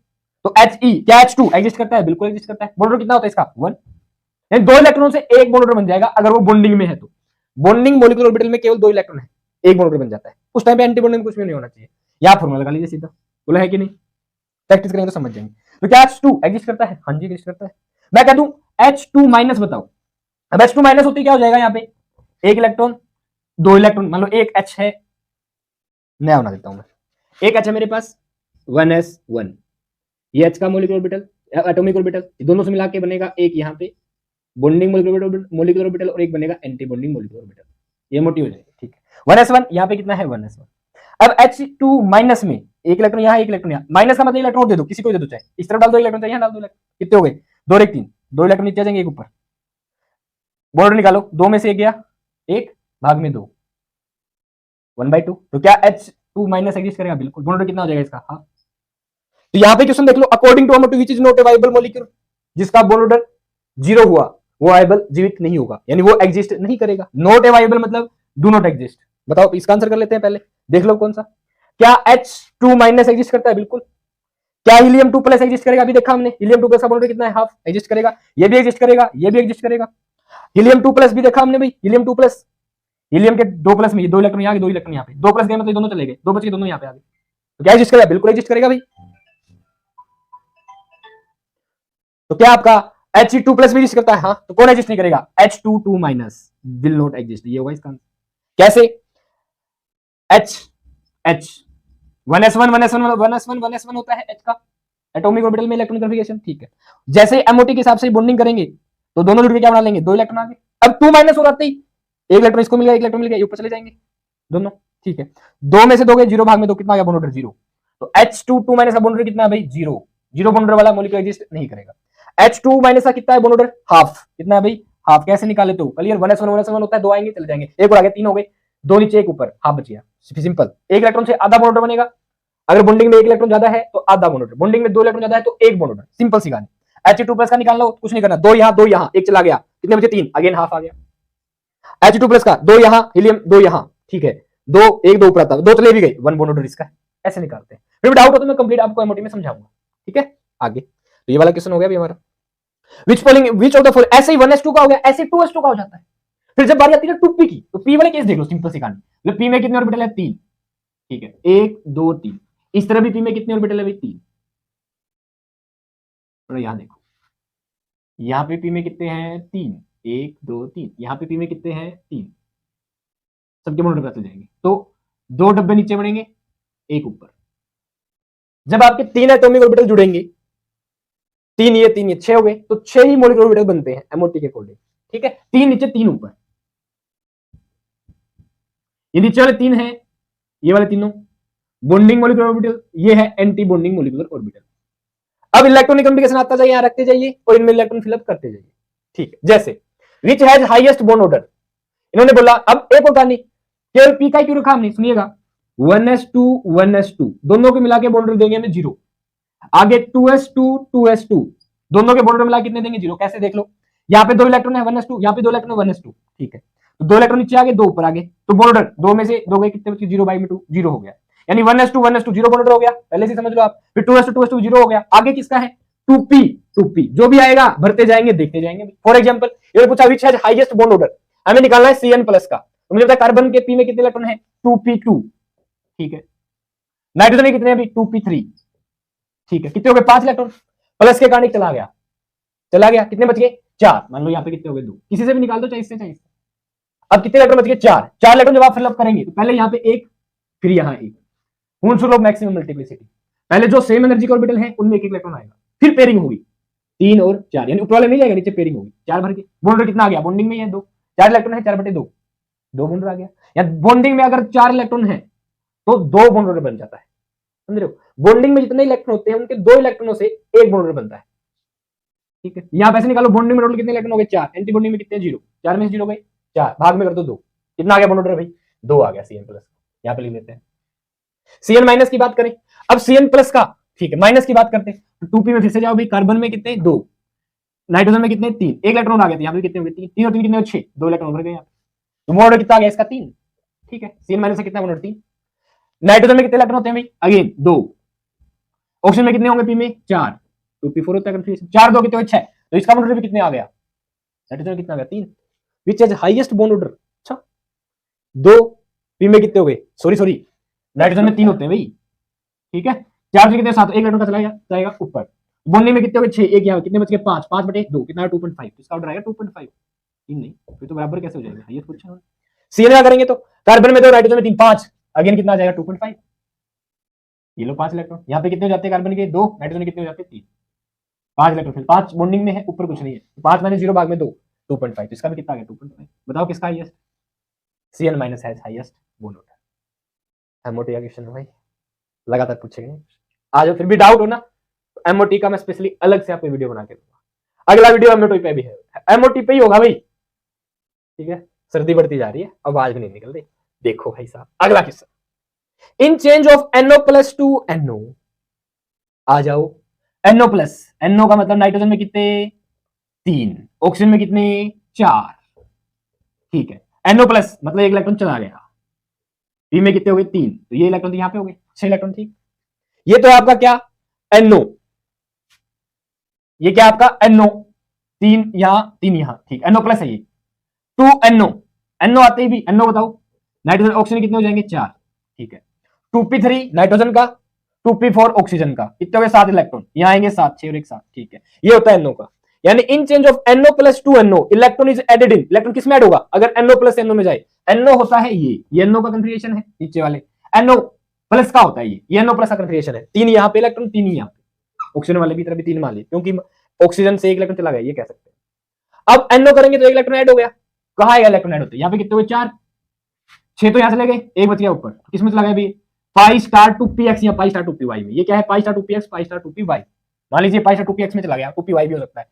तो He क्या H2 एग्जिस्ट करता है? बिल्कुल एग्जिस्ट करता है। बॉन्ड ऑर्डर कितना होता है इसका? 1। यानी 2 इलेक्ट्रॉन से एक बॉन्ड ऑर्डर बन जाएगा अगर वो बॉन्डिंग में है तो। बॉन्डिंग मॉलिक्यूलर ऑर्बिटल में केवल 2 इलेक्ट्रॉन है, एक बॉन्ड ऑर्डर बन जाता है। उस टाइम पे एंटी बॉन्डिंग कुछ भी नहीं होना चाहिए। यहाँ फॉर्मूला लगा लीजिए सीधा। बोला है कि नहीं? प्रैक्टिस करेंगे तो समझ जाएंगे। तो क्या H2 एग्जिस्ट करता है? हाँ जी एग्जिस्ट करता है। मैं कह दूं H2 माइनस बताओ। अब H2 माइनस होती क्या हो जाएगा? यहाँ पे एक इलेक्ट्रॉन, 2 इलेक्ट्रॉन, मान लो एक H है, नया बना देता हूं मैं। एक H है मेरे पास, 1s1, ये H का मॉलिक्यूलर ऑर्बिटल, एटॉमिक ऑर्बिटल, दोनों से मिला के बनेगा एक यहाँ पे बॉन्डिंग मॉलिक्यूलर ऑर्बिटल और एक बनेगा एंटी बॉन्डिंग मॉलिक्यूलर ऑर्बिटल। ये मोटी हो जाएगी। ठीक है, 1s1 यहाँ पे कितना है? 1s1। अब H2 माइनस में एक इलेक्ट्रॉन यहाँ, एक इलेक्ट्रॉन यहाँ। माइनस का मतलब इलेक्ट्रॉन दे दो, किसी को दे दो, चाहे इस तरफ डाल दो इलेक्ट्रॉन, चाहे यहाँ डाल दो इलेक्ट्रॉन। कितने हो गए? 2 और 1 3, 2 इलेक्ट्रॉन नीचे आ जाएंगे, एक ऊपर। बॉर्डर निकालो, 2 में से 1 गया, 1 भाग में 2, 1/2। तो क्या H2 माइनस एग्जिस्ट करेगा? बिल्कुल। बॉर्डर कितना हो जाएगा इसका? हाफ। तो यहाँ पे क्वेश्चन देख लो, अकॉर्डिंग टू अमोटिव which is not a viable molecule, जिसका बॉर्डर 0 हुआ वो वायबल, जीवित नहीं होगा, यानी वो एग्जिस्ट नहीं करेगा। नॉट ए वायबल मतलब डू नॉट एग्जिस्ट। बताओ इसका आंसर कर लेते हैं पहले, देख लो कौन सा। क्या H2 माइनस एग्जिस्ट करता है? बिल्कुल। क्या हीलियम 2 प्लस एग्जिस्ट करेगा? अभी देखा हमने, हीलियम 2 प्लस का बॉन्ड कितना है? हाफ। एग्जिस्ट करेगा। ये भी एग्जिस्ट करेगा, ये भी एग्जिस्ट करेगा। हीलियम 2 प्लस भी देखा हमने भाई, हीलियम 2 प्लस, हीलियम के 2 प्लस में ये 2 इलेक्ट्रॉन यहाँ के 2 इलेक्ट्रॉन यहाँ पे, 2 प्लस गए मतलब दोनों चले गए, 2 बच के दोनों यहाँ पे आ गए। तो क्या एग्जिस्ट करेगा? बिल्कुल एग्जिस्ट करेगा भाई। तो क्या आपका He2 प्लस भी एग्जिस्ट करता है? हाँ। तो कौन एग्जिस्ट नहीं करेगा? H2 minus will not exist. ये होगा इसका आंसर। कैसे? H 1s1 होता है H का एटॉमिक ऑर्बिटल में इलेक्ट्रॉन कॉन्फ़िगरेशन। ठीक है, जैसे एमओटी के हिसाब से बॉन्डिंग करेंगे तो दोनों जुड़ के क्या बना लेंगे? 2 इलेक्ट्रॉन आ गए। अब 2 माइनस हो जाते ही एक इलेक्ट्रॉन इसको मिल गया, एक इलेक्ट्रॉन मिल गया, ऊपर चले जाएंगे दोनों। ठीक है, 2 में से 2 गए, 0 भाग में 2, कितना आ गया बॉन्ड ऑर्डर? 0। तो H2 माइनस का बॉन्ड ऑर्डर कितना है भाई? 0। 0 बॉन्ड ऑर्डर वाला मॉलिक्यूल एग्जिस्ट नहीं करेगा। H2 माइनस का कितना है बॉन्ड ऑर्डर? हाफ। कितना है भाई? हाफ। कैसे निकाले? तो क्लियर, 1s1 होता है, 2 आएंगे चले जाएंगे, एक और आ गया, 3 हो गए, 2 नीचे 1 ऊपर, हाफ बच गया। सिंपल। एक इलेक्ट्रॉन से आधा बॉन्ड ऑर्डर बनेगा। अगर बॉन्डिंग में 1 इलेक्ट्रॉन ज्यादा है तो आधा बॉन्ड ऑर्डर, बॉन्डिंग में 2 इलेक्ट्रॉन ज्यादा है तो 1 बॉन्ड ऑर्डर। सिंपल सी कहानी। H2 प्लस का निकालना हो कुछ नहीं करना, 2 यहाँ 2 यहाँ, 1 चला गया, कितने बचे? 3, अगेन हाफ आ गया। H2 प्लस का 2 यहाँ, हीलियम 2 यहाँ, ठीक है, 2 1 2 ऊपर आता, 2 चले भी गए, 1 बॉन्ड ऑर्डर इसका। ऐसे निकालते हैं। फिर डाउट हो तो मैं कंप्लीट आपको एमओटी में समझाऊंगा। ठीक है, आगे तो ये वाला क्वेश्चन हो गया अभी हमारा। विच ऑफ द फॉलोइंग, ऐसे ही 1s2 का हो गया, ऐसे 2s2 का हो जाता है। फिर जब बारी आती है 2p की, तो p वाले केस देख लो, सिंपल सी कहानी। मतलब p में कितने ऑर्बिटल है? 3। ठीक है, 1 2 3। इस तरह भी p में कितने ऑर्बिटल है भाई? 3। यहां देखो, यहां पे p में कितने हैं? 3, 1 2 3। यहां पे p में कितने हैं? 3। सबके बॉन्ड ऑर्बिटल जाएंगे तो 2 डब्बे नीचे बढ़ेंगे, 1 ऊपर। जब आपके 3 एटॉमिक ऑर्बिटल जुड़ेंगे, 3 ये 3 ये 6 हो गए, तो 6 ही मॉलिक्यूलर ऑर्बिटल बनते हैं एमओटी के अकॉर्डिंग। ठीक है, 3 नीचे 3 ऊपर। ये नीचे वाले 3 है, ये वाले तीनों बॉन्डिंग मॉलिक्यूलर ऑर्बिटल, ये है एंटी बॉन्डिंग मॉलिक्यूलर ऑर्बिटल। अब इलेक्ट्रॉनिक कॉन्फ़िगरेशन आता जाइए, यहां रखते जाइए और इनमें इलेक्ट्रॉन फिलअप करते जाइए। ठीक है, जैसे which has highest bond order, इन्होंने बोला। अब एक और कहानी, केवल पी का क्यों रखा हमने? सुनिएगा, 1s2 दोनों को मिला के बॉन्ड ऑर्डर देंगे हमें 0। आगे 2s2 दोनों के बॉन्ड ऑर्डर मिला कितने देंगे? 0। कैसे? देख लो, यहाँ पे 2 इलेक्ट्रॉन है 1s2, यहाँ पे 2 इलेक्ट्रॉन है 1s2। ठीक है, तो 2 इलेक्ट्रॉन नीचे आ गए, 2 ऊपर आ गए, तो बॉन्ड ऑर्डर 2 में से 2 गए, कितने बचे? 0/2 0 हो गया, यानी 1s2 1s2 0 बॉन्ड ऑर्डर हो गया, पहले से समझ लो आप। फिर 2s2 2s2 0 हो गया, आगे किसका है? 2p 2p, जो भी आएगा भरते जाएंगे, देखते जाएंगे। फॉर एग्जांपल ये पूछा which has highest bond order, हमें निकालना है Cn+ का, तो मुझे पता है कार्बन के p में कितने इलेक्ट्रॉन है? 2p2, ठीक है। नाइट्रोजन में कितने? अभी 2p3, ठीक है। कितने हो गए? 5 इलेक्ट्रॉन, प्लस के कारण चला गया, कितने बच गए? 4। मान लो यहाँ पे कितने हो गए? 2, किसी से भी निकाल दो, चाहे इससे चाहे इससे। अब कितने इलेक्ट्रॉन बच गए? 4 इलेक्ट्रॉन जब आप फिलअप करेंगे तो पहले यहाँ पे 1, फिर यहाँ 1, रूल ऑफ मैक्सिमम मल्टीप्लिसिटी, पहले जो सेम एनर्जी के ऑर्बिटल है उनमें 1 इलेक्ट्रॉन आएगा, फिर पेयरिंग होगी 3 और 4, यानी ऊपर वाले नहीं जाएगा, नीचे पेयरिंग होगी। 4 भर के बॉन्ड कितना आ गया? बॉन्डिंग में है 2, 4 इलेक्ट्रॉन है, 4/2, 2 बॉन्ड आ गया। या बॉन्डिंग में अगर 4 इलेक्ट्रॉन है तो 2 बॉन्ड बन जाता है, समझ रहे हो? बॉन्डिंग में जितने इलेक्ट्रॉन होते हैं उनके 2 इलेक्ट्रॉनों से 1 बॉन्ड बनता है, ठीक है। यहां पैसे निकालो, बॉन्डिंग में टोटल कितने इलेक्ट्रॉन हो गए? 4, एंटी बॉन्डिंग में कितने? 0, 4 में से 0 गए, 4 भाग में कर दो 2, कितना आ गया बॉन्ड ऑर्डर भाई? 2 आ गया Cn+, यहां पे लिख देते हैं। Cn- की बात करें, अब Cn+ का, ठीक है, माइनस की बात करते हैं, तो 2p में फिर से जाओ भाई, कार्बन में कितने? 2, नाइट्रोजन में कितने? 3, 1 इलेक्ट्रॉन आ गए थे, यहाँ पे कितने हो गए? 3 और 3 कितने? 6, 2 इलेक्ट्रॉन भर गए यहाँ पे, तो बॉन्ड ऑर्डर कितना आ गया इसका? 3, ठीक है। Cn- से कितना बॉन्ड ऑर्डर? 3। नाइट्रोजन में कितने इलेक्ट्रॉन होते हैं भाई? अगेन 2, ऑक्सीजन में कितने होंगे? p में 4, 2p4 होता है कंफ्यूजन, 4 2 कितने? 6, तो इसका बॉन्ड ऑर्डर भी कितने आ गया? नाइट्रोजन कितना आ गया? 3, which has highest bond order. अच्छा, 2 p में कितने हो गए? सॉरी नाइट्रोजन में 3 होते हैं भाई, ठीक है। 4 से कितने? 7, 1 इलेक्ट्रॉन का चला जाएगा ऊपर, बॉन्डिंग में कितने हो गए? 6, 1 यहाँ कितने बच गए? 5, 5/2 कितना? 2.5, इसका ऑर्डर आएगा 2.5, 3 नहीं, फिर तो बराबर कैसे हो जाएगा? हाईएस्ट पूछा है। Cn क्या करेंगे तो कार्बन में 2, नाइट्रोजन में 3, 5, अगेन कितना आ जाएगा? 2.5, ये लो 5 इलेक्ट्रॉन, यहाँ पे कितने हो जाते हैं? कार्बन के 2, नाइट्रोजन कितने हो जाते हैं? 3, 5 इलेक्ट्रॉन, फिर 5 बॉन्डिंग में है, ऊपर कुछ नहीं है, 5 - 0 भाग में 2, 2.5, तो इसका भी कितना आ गया? 2.5। बताओ किसका highest? Cn- has highest bond order. MOT का क्वेश्चन है भाई, लगातार पूछेंगे, आ जाओ। फिर भी डाउट हो ना, एमओटी का मैं स्पेशली अलग से आपको वीडियो बना के दूंगा। अगला वीडियो एमओटी पे भी है, एमओटी पे ही होगा भाई, ठीक है। सर्दी बढ़ती जा रही है, आवाज भी नहीं निकल रही। देखो भाई साहब, अगला question, in change of NO+ to NO, आ जाओ। NO+ का मतलब नाइट्रोजन में कितने? 3, ऑक्सीजन में कितने? 4, ठीक है। NO+ मतलब 1 इलेक्ट्रॉन चला गया, p में कितने हो गए? 3, तो ये इलेक्ट्रॉन तो यहाँ पे हो गए 6 इलेक्ट्रॉन, ठीक। ये तो आपका क्या? NO, ये क्या आपका? NO, 3 यहां 3 यहां, ठीक। NO+ है ये, 2NO आते ही भी NO बताओ, नाइट्रोजन ऑक्सीजन कितने हो जाएंगे? 4, ठीक है। 2p3 नाइट्रोजन का, 2p4 ऑक्सीजन का, कितने हो गए? 7 इलेक्ट्रॉन, यहां आएंगे 7, 6 और 1 7, ठीक है। ये होता है NO का, यानी in change of NO+ to NO electron is added in, electron किसमें ऐड होगा अगर NO+ NO में जाए? NO होता है ये NO का कंफिगरेशन है, नीचे वाले NO+ का होता है ये NO+ का कंफिगरेशन है, 3 यहां पे इलेक्ट्रॉन, 3 यहां पे, ऑक्सीजन वाले की तरफ भी 3 मान ली, क्योंकि ऑक्सीजन से 1 इलेक्ट्रॉन चला गया, ये कह सकते हैं। अब NO करेंगे तो 1 इलेक्ट्रॉन ऐड हो गया, कहां आएगा इलेक्ट्रॉन ऐड होते हैं? यहाँ पे कितने हुए? 4, 6 तो यहां चले गए, 1 बच गया ऊपर, किसमें चला गया अभी? π*2px या π*2py में, ये क्या है? π*2px π*2py, मान लीजिए π*2px में चला गया, 2py भी हो सकता है,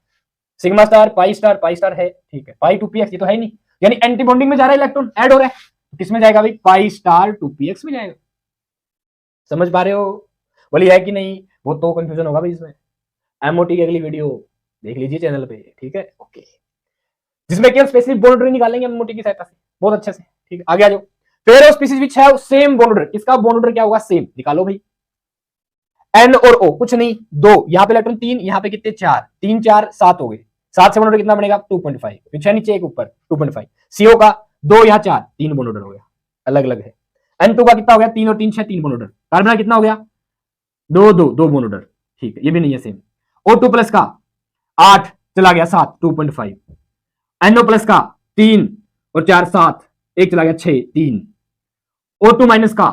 सिग्मा स्टार पाई स्टार है, ठीक है। π2px ये तो है नहीं, यानी एंटी बॉन्डिंग में जा रहा है इलेक्ट्रॉन, ऐड हो रहा है, तो किसमें जाएगा भाई? π*2px में जाएगा। समझ पा रहे हो? बोली है कि नहीं? वो तो कंफ्यूजन होगा भाई इसमें। एमओटी की अगली वीडियो देख लीजिए चैनल पे, ठीक है, ओके, जिसमें कि हम स्पेसिफिक बॉन्ड ऑर्डर निकालेंगे एमओटी की सहायता से बहुत अच्छे से, ठीक है। आगे आ जाओ। Pair of species which have same bond order, किसका बॉन्ड ऑर्डर क्या होगा? सेम, निकालो भाई। N और O कुछ नहीं, 2, यहाँ पे इलेक्ट्रॉन 3, यहाँ पे कितने? 4, 3 4 7 हो गए, 7 से बॉन्ड ऑर्डर कितना बनेगा? 2.5, पीछे नीचे एक ऊपर 2.5। CO का 2 यहाँ 4, 3 बॉन्ड ऑर्डर हो गया, अलग अलग है। N2 का कितना हो गया? 3 और 3 6, 3 बॉन्ड ऑर्डर। कार्बन का कितना हो गया? 2 2 2 बॉन्ड ऑर्डर, ठीक है, ये भी नहीं है सेम। O2+ का 8 चला गया 7, 2.5। NO+ का 3 और 4 7, एक चला गया 6, 3। O2- का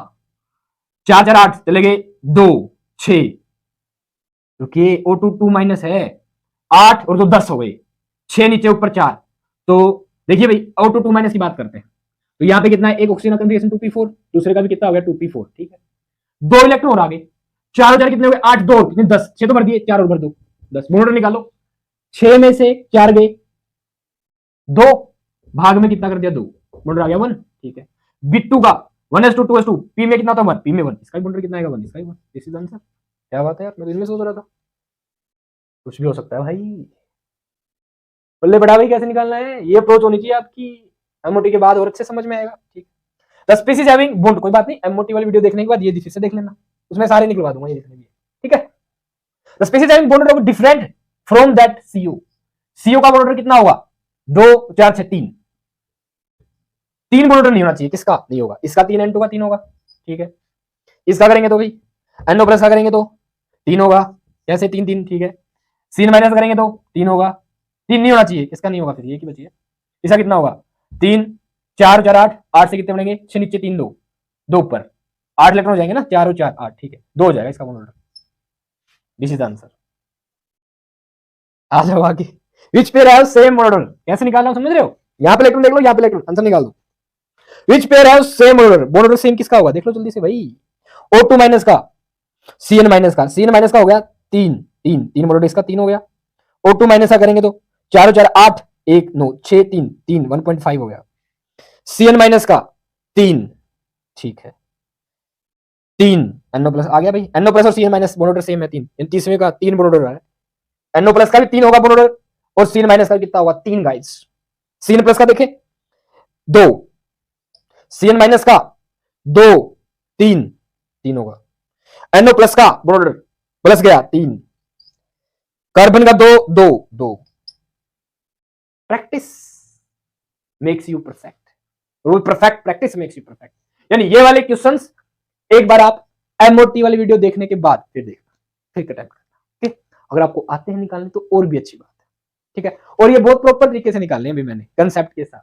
4 4 8 चले गए 2 6, क्योंकि O2 2- है, 8 और 2 10 हो गए, 6 नीचे ऊपर 4। तो देखिए भाई O2 2- की बात करते हैं, तो यहाँ पे कितना है? एक ऑक्सीजन कंफिगरेशन 2p4, दूसरे का भी कितना हो गया? 2p4, ठीक है। 2 इलेक्ट्रॉन और आगे, 4 और 4 कितने हो गए? 8 2 कितने? 10, 6 तो भर दिए, 4 और भर 2 10, बॉन्ड निकालो। 6 में से 4 गए, 2 भाग में कितना कर दिया? 2, बॉन्ड आ गया 1, ठीक है। बिट्टू का 1s2 2s2, p में कितना था? 1, p में 1, इसका बॉन्ड कितना आएगा? 1, इसका 1, दिस इज आंसर। क्या बात है यार, मैं इनमें सोच रहा था, कुछ भी हो सकता है भाई। बल्ले बड़ा भाई, कैसे निकालना है? ये अप्रोच होनी चाहिए आपकी, एमओटी के बाद और अच्छे समझ में आएगा। ठीक, द स्पीसीज हैविंग बॉन्ड, कोई बात नहीं, एमओटी वाली वीडियो देखने के बाद ये फिर से देख लेना, उसमें सारे निकलवा दूंगा, ये देखने के लिए। ठीक है, the species having bond order different from that CO, CO का बॉन्ड ऑर्डर कितना होगा 2 4 6 3, 3 बॉन्ड ऑर्डर नहीं होना चाहिए, किसका नहीं होगा, इसका 3 N2 का 3 होगा। ठीक है, इसका करेंगे तो भाई NO प्लस का करेंगे तो 3 होगा, कैसे 3 3, ठीक है, CN माइनस करेंगे तो 3 होगा, 3 नहीं होना चाहिए, इसका नहीं होगा, फिर ये की बची है, इसका कितना होगा 3 4 4 8, 8 से कितने बनेंगे 6 नीचे 3 2 2 ऊपर 8 इलेक्ट्रॉन हो जाएंगे ना, 4 और 4 8, ठीक है 2 हो जाएगा इसका bond order. This is answer. आ जाओ आगे, which pair have same bond order, कैसे निकालना समझ रहे हो, यहां पे इलेक्ट्रॉन देख लो, यहां पे इलेक्ट्रॉन, आंसर निकाल दो। विच pair have same bond order, bond order same किसका होगा देख लो जल्दी से भाई, O2 माइनस का CN माइनस का, CN माइनस का हो गया 3 3 3 बॉन्ड ऑर्डर इसका 3 हो गया, O2 माइनस का करेंगे तो 4 4 8 1 9 6 3 3 1.5 हो गया, CN माइनस का 3, ठीक है 3 NO प्लस आ गया भाई, NO प्लस और CN minus bond order same है 3, इन तीसरे का 3 बॉन्ड ऑर्डर है, NO प्लस का भी 3 होगा बॉन्ड ऑर्डर, और CN माइनस का कितना होगा 3 गाइस, CN प्लस का देखें 2, CN माइनस का 2 3 3 होगा, NO प्लस का बॉन्ड ऑर्डर प्लस गया 3, कार्बन का 2 2 2, practice makes you perfect, rule perfect, practice makes you perfect, यानी ये वाले क्वेश्चंस एक बार आप एमओटी वाली वीडियो देखने के बाद फिर देखना, फिर अटेम्प्ट करना। ठीक, अगर आपको आते हैं निकालने तो और भी अच्छी बात है। ठीक है, और ये बहुत प्रॉपर तरीके से निकालने हैं अभी मैंने कंसेप्ट के साथ।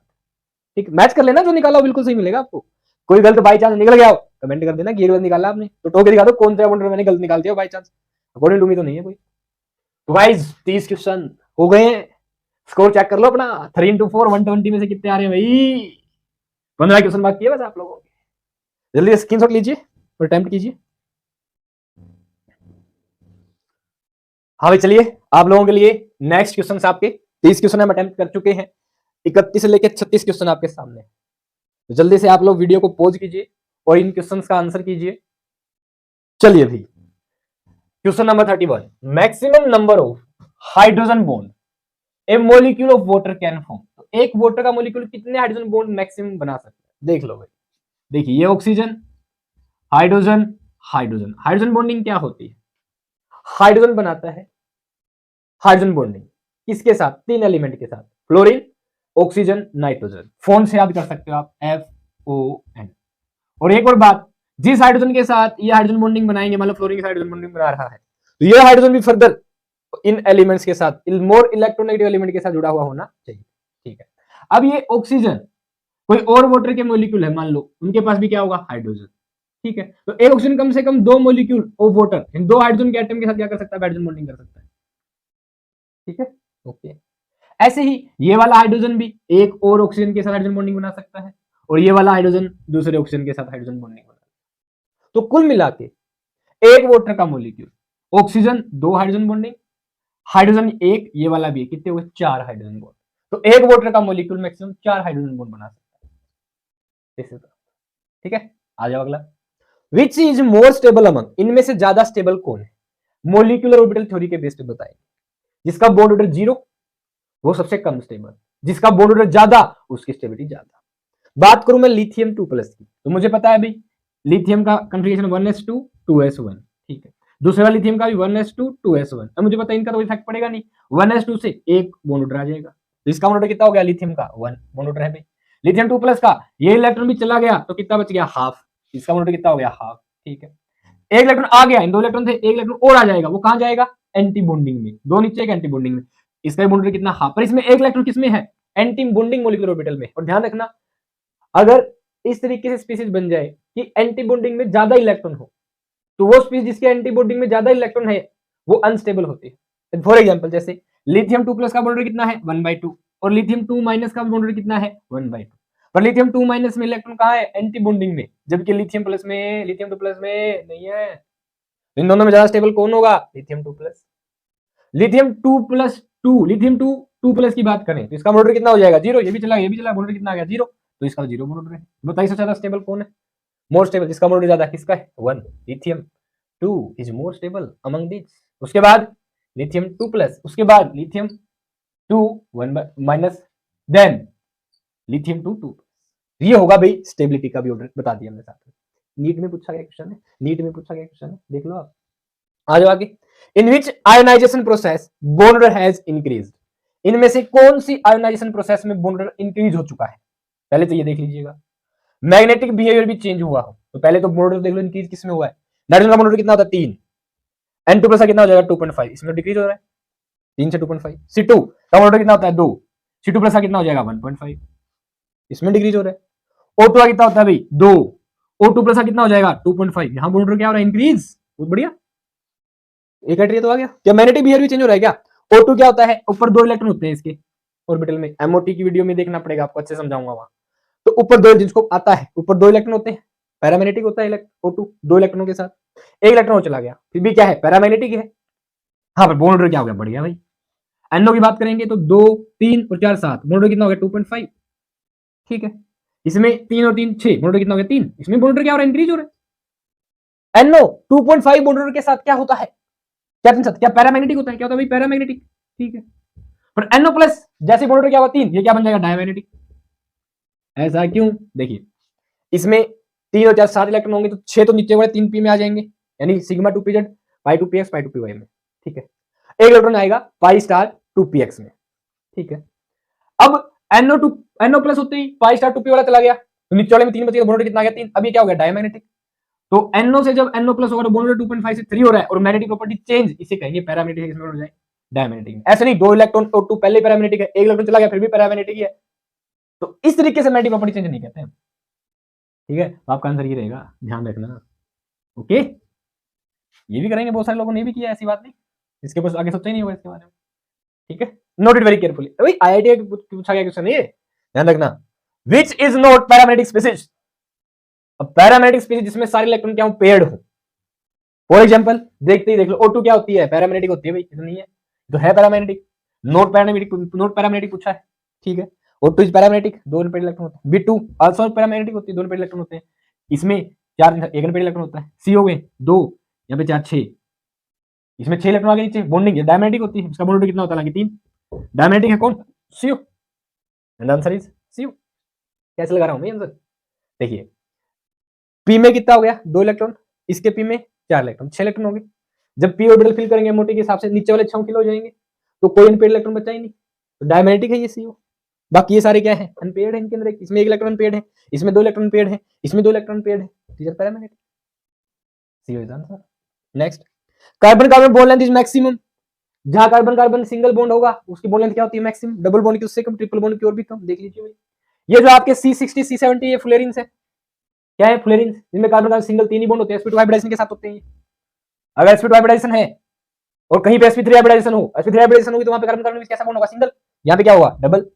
ठीक, मैच कर लेना, जो निकाला हो बिल्कुल सही मिलेगा आपको, कोई गलत बाई चांस निकल गया हो कमेंट कर देना कि ये गलत निकाला आपने, तो टोके दिखा दो कौन सा बॉन्ड मैंने गलत निकाल दिया by chance, according to me तो नहीं है कोई। तो गाइस 30 क्वेश्चन हो गए हैं, स्कोर चेक कर लो अपना, 3 into 4 120 में से कितने आ रहे हैं भाई, 15 क्वेश्चन बाकी है बस आप लोगों के, जल्दी स्क्रीनशॉट लीजिए और अटेम्प्ट कीजिए। हाँ भाई चलिए, आप लोगों के लिए नेक्स्ट क्वेश्चन आपके 30 क्वेश्चन हम अटेम्प्ट कर चुके हैं, 31 से लेकर 36 क्वेश्चन आपके सामने, तो जल्दी से आप लोग वीडियो को पॉज कीजिए और इन क्वेश्चंस का आंसर कीजिए। चलिए भी question number 31, maximum number of hydrogen bond A molecule of water can form, तो एक वाटर का मॉलिक्यूल कितने हाइड्रोजन बॉन्ड मैक्सिमम बना सकता है, देख लो भाई। देखिए ये oxygen, hydrogen, hydrogen, hydrogen bonding क्या होती है, हाइड्रोजन बनाता है हाइड्रोजन बॉन्डिंग किसके साथ, 3 एलिमेंट के साथ, फ्लोरीन, ऑक्सीजन, नाइट्रोजन, फोन से याद कर सकते हो आप FON। और एक और बात, जिस हाइड्रोजन के साथ ये हाइड्रोजन बॉन्डिंग बनाएंगे, मतलब फ्लोरीन के साथ हाइड्रोजन बॉन्डिंग बना रहा है, तो ये हाइड्रोजन भी फर्दर इन एलिमेंट्स के साथ, मोर इलेक्ट्रोनेगेटिव एलिमेंट के साथ जुड़ा हुआ होना चाहिए। ठीक है, अब ये ऑक्सीजन कोई और वाटर के मॉलिक्यूल है मान लो, उनके पास भी क्या होगा हाइड्रोजन। ठीक है, तो एक ऑक्सीजन कम से कम 2 molecule of water, in 2 hydrogen के एटम के साथ क्या कर सकता है, हाइड्रोजन बॉन्डिंग कर सकता है। ठीक है, ओके, ऐसे ही ये वाला हाइड्रोजन भी एक और ऑक्सीजन के साथ हाइड्रोजन बॉन्डिंग बना सकता है, और ये वाला हाइड्रोजन दूसरे ऑक्सीजन के साथ हाइड्रोजन बॉन्डिंग बना सकता है। तो कुल मिला के एक वाटर का molecule, oxygen 2 hydrogen bonding, hydrogen 1, ये वाला भी कितने हुए 4 हाइड्रोजन बॉन्ड, तो एक वाटर का मॉलिक्यूल मैक्सिमम 4 हाइड्रोजन बॉन्ड बना सकता है। ठीक है, आ जाओ अगला, which is more stable among, इनमें से ज्यादा स्टेबल कौन है, मोलिकुलर ऑर्बिटल थ्योरी के बेस पे बताएंगे। जिसका बॉन्ड ऑर्डर 0 वो सबसे कम स्टेबल, जिसका बॉन्ड ऑर्डर ज्यादा उसकी स्टेबिलिटी ज्यादा। बात करूं मैं लिथियम 2+ की, तो मुझे पता है भाई लिथियम का कॉन्फ़िगरेशन 1s2 2s1, ठीक है, दूसरा लिथियम का भी 1s2 2s1, अब मुझे पता है इनका तो इफेक्ट पड़ेगा नहीं, 1s2 से एक बॉन्ड ऑर्डर आ जाएगा, तो इसका बॉन्ड ऑर्डर कितना हो गया, लिथियम का 1 बॉन्ड ऑर्डर है भाई, लिथियम 2+ का ये इलेक्ट्रॉन भी चला गया तो कितना बच गया, हाफ, इसका बॉन्ड ऑर्डर कितना हो गया, हाफ। ठीक है, एक इलेक्ट्रॉन आ गया, इन 2 इलेक्ट्रॉन से एक इलेक्ट्रॉन और आ जाएगा, वो कहां जाएगा, एंटी बॉन्डिंग में, 2 नीचे एक एंटी बॉन्डिंग में, इसका बॉन्ड ऑर्डर कितना, हाफ, पर इसमें एक इलेक्ट्रॉन किसमें है, एंटी बॉन्डिंग मॉलिक्यूलर ऑर्बिटल में। और ध्यान रखना, अगर इस तरीके से स्पीशीज बन जाए कि एंटी बॉन्डिंग में ज्यादा इलेक्ट्रॉन हो, तो वो स्पीशीज जिसके एंटी बॉन्डिंग में ज्यादा इलेक्ट्रॉन है वो अनस्टेबल होती है। फॉर एग्जांपल जैसे लिथियम 2+ का बॉन्ड ऑर्डर कितना है, 1/2, और लिथियम 2- का बॉन्ड ऑर्डर कितना है, 1/2, पर लिथियम 2- में इलेक्ट्रॉन कहां है, एंटी बॉन्डिंग में, जबकि लिथियम 2+ में नहीं है। इन दोनों में ज्यादा स्टेबल कौन होगा, लिथियम 2+। लिथियम 2+2, लिथियम 2+ की बात करें तो इसका बॉन्ड ऑर्डर कितना हो जाएगा, 0, ये भी चला बॉन्ड ऑर्डर कितना आ गया, 0, तो इसका 0 बॉन्ड ऑर्डर है। बताइए सबसे ज्यादा स्टेबल कौन है, मोर स्टेबल, जिसका बॉन्ड ऑर्डर ज्यादा किसका है, 1, lithium 2 is more stable among this. उसके बाद लिथियम 2+, उसके बाद लिथियम 2 1 माइनस, देन लिथियम 2 ये होगा भाई स्टेबिलिटी का भी ऑर्डर बता दिया हमने साथ में। नीट में पूछा गया क्वेश्चन है, नीट में पूछा गया क्वेश्चन है, देख लो आप। आ जाओ आगे। In which ionization process bond has increase, इनमें से कौन सी आयोनाइजेशन प्रोसेस में बोन इंक्रीज हो चुका है? पहले तो ये देख लीजिएगा। मैग्नेटिक बिहेवियर भी चेंज हुआ हो तो पहले तो बोन देख लो इंक्रीज किस में हुआ है। नाइट्रोजन का बोन कितना होता है 3, N2 प्लस कितना हो जाएगा 2.5, इसमें डिक्रीज हो रहा है 3 से 2.5। C2 का बोन कितना होता है 2, C2 प्लस कितना हो जाएगा 1.5, इसमें डिक्रीज हो रहा है। O2 कितना होता है भाई 2, O2 प्लस कितना हो जाएगा 2.5, यहां बोन क्या हो रहा है इंक्रीज, बहुत बढ़िया। एक क्राइटेरिया तो आ गया। क्या मैग्नेटिक बिहेवियर भी चेंज हो रहा है क्या? O2 क्या होता है, ऊपर 2 इलेक्ट्रॉन होते हैं इसके ऑर्बिटल में, MOT की वीडियो में देखना पड़ेगा आपको, अच्छे समझाऊंगा वहां। तो ऊपर 2 जिसको आता है ऊपर 2 इलेक्ट्रॉन होते हैं, पैरामैग्नेटिक होता है O2 2 इलेक्ट्रॉनों के साथ, एक इलेक्ट्रॉन और चला गया फिर भी क्या है पैरामैग्नेटिक है। हाँ पर बॉन्ड क्या हो गया बढ़िया भाई। NO की बात करेंगे तो 2 3 और 4 7, बॉन्ड कितना हो गया 2.5, ठीक है। इसमें 3 और 3 6, बॉन्ड कितना हो गया 3, इसमें बॉन्ड क्या हो रहा है इंक्रीज हो रहा है। NO 2.5 बॉन्ड के साथ क्या होता है, क्या पैरामैग्नेटिक होता है, क्या होता है भाई पैरामैग्नेटिक, ठीक है। पर NO प्लस जैसे बॉन्ड क्या हुआ 3, ये क्या बन जाएगा डायमैग्नेटिक। ऐसा क्यों, देखिए इसमें 3 और 4 7 इलेक्ट्रॉन होंगे तो 6 तो नीचे वाले 3p में आ जाएंगे, यानी सिग्मा 2pz पाई 2px पाई 2py में, ठीक है। एक इलेक्ट्रॉन आएगा पाई स्टार 2px में, ठीक है। अब NO प्लस होते ही पाई स्टार 2p वाला चला गया तो नीचे वाले में 3 बचेगा, बॉन्ड कितना आ गया 3, अब ये क्या हो गया डायमैग्नेटिक। तो NO से जब NO प्लस होगा तो बॉन्ड 2.5 से 3 हो रहा है और मैग्नेटिक प्रॉपर्टी चेंज, इसे कहेंगे पैरामैग्नेटिक, इसमें हो जाए डायमैग्नेटिक। ऐसे नहीं 2 इलेक्ट्रॉन O2 पहले ही पैरामैग्नेटिक है, एक इलेक्ट्रॉन चला गया फिर भी पैरामैग्नेटिक है, तो इस तरीके से मैग्नेटिक प्रॉपर्टी चेंज नहीं कहते हैं, ठीक है। तो आपका आंसर ये रहेगा, ध्यान रखना, ओके। ये भी करेंगे, बहुत सारे लोगों ने भी किया, ऐसी बात नहीं, इसके पास आगे सोचा ही नहीं होगा इसके बारे में, ठीक है। Note it very carefully. भाई IIT पूछा गया क्वेश्चन ये, ध्यान रखना। Which is not paramagnetic species, अब पैरामैग्नेटिक स्पीसीज जिसमें सारे इलेक्ट्रॉन क्या हो पेयर्ड हो। फॉर एग्जांपल देखते ही देख लो O2 क्या होती है पैरामैग्नेटिक होती है भाई, तो नहीं है तो है पैरामैग्नेटिक। नॉट पैरामैग्नेटिक पूछा है, ठीक है। O2 is paramagnetic, 2 unpaired electron होते हैं। B2 आल्सो पैरामैग्नेटिक होती है, 2 अनपेयर्ड इलेक्ट्रॉन होते हैं, इसमें 4 एक अनपेयर्ड इलेक्ट्रॉन होता है। C हो गए 2, यहाँ पे 4 6, इसमें 6 इलेक्ट्रॉन आगे नीचे, बॉन्डिंग है डायमैग्नेटिक होती है, इसका बॉन्ड कितना होता है 3, डायमैग्नेटिक है कौन CO, and answer is CO। कैसे लगा रहा हूं मैं आंसर, देखिए P में कितना हो गया 2 इलेक्ट्रॉन, इसके P में 4 इलेक्ट्रॉन 6 इलेक्ट्रॉन हो गए। जब P ऑर्बिटल फिल करेंगे MOT के हिसाब से नीचे वाले 6 किलो हो जाएंगे, तो कोई अनपेयर्ड इलेक्ट्रॉन बचा ही नहीं, तो डायमैग्नेटिक है ये CO। बाकी ये सारे क्या है अनपेयर्ड है, इनके अंदर इसमें 1 इलेक्ट्रॉन पेयर्ड है, इसमें 2 इलेक्ट्रॉन पेयर्ड है, इसमें 2 इलेक्ट्रॉन पेयर्ड है, teacher paramagnetic, CO is answer. Next, carbon carbon bond length is maximum, जहां कार्बन कार्बन सिंगल बॉन्ड होगा उसकी बॉन्ड लेंथ क्या होती है मैक्सिमम, डबल बॉन्ड की उससे कम, ट्रिपल बॉन्ड की और भी कम। देख लीजिए भाई, ये जो आपके C60 C70 ये फ्लोरीन्स है, क्या है फ्लोरीन्स, जिनमें कार्बन कार्बन सिंगल 3 ही बॉन्ड होते हैं, sp2 हाइब्रिडाइजेशन के साथ होते हैं। अगर sp2 हाइब्रिडाइजेशन है और कहीं पे sp3 हाइब्रिडाइजेशन हो, sp3 हाइब्रिडाइजेशन होगी तो वहां पे कार्बन कार्बन में कैसा बॉन्ड होगा सिंगल, यहाँ पे क्या होगा डबल।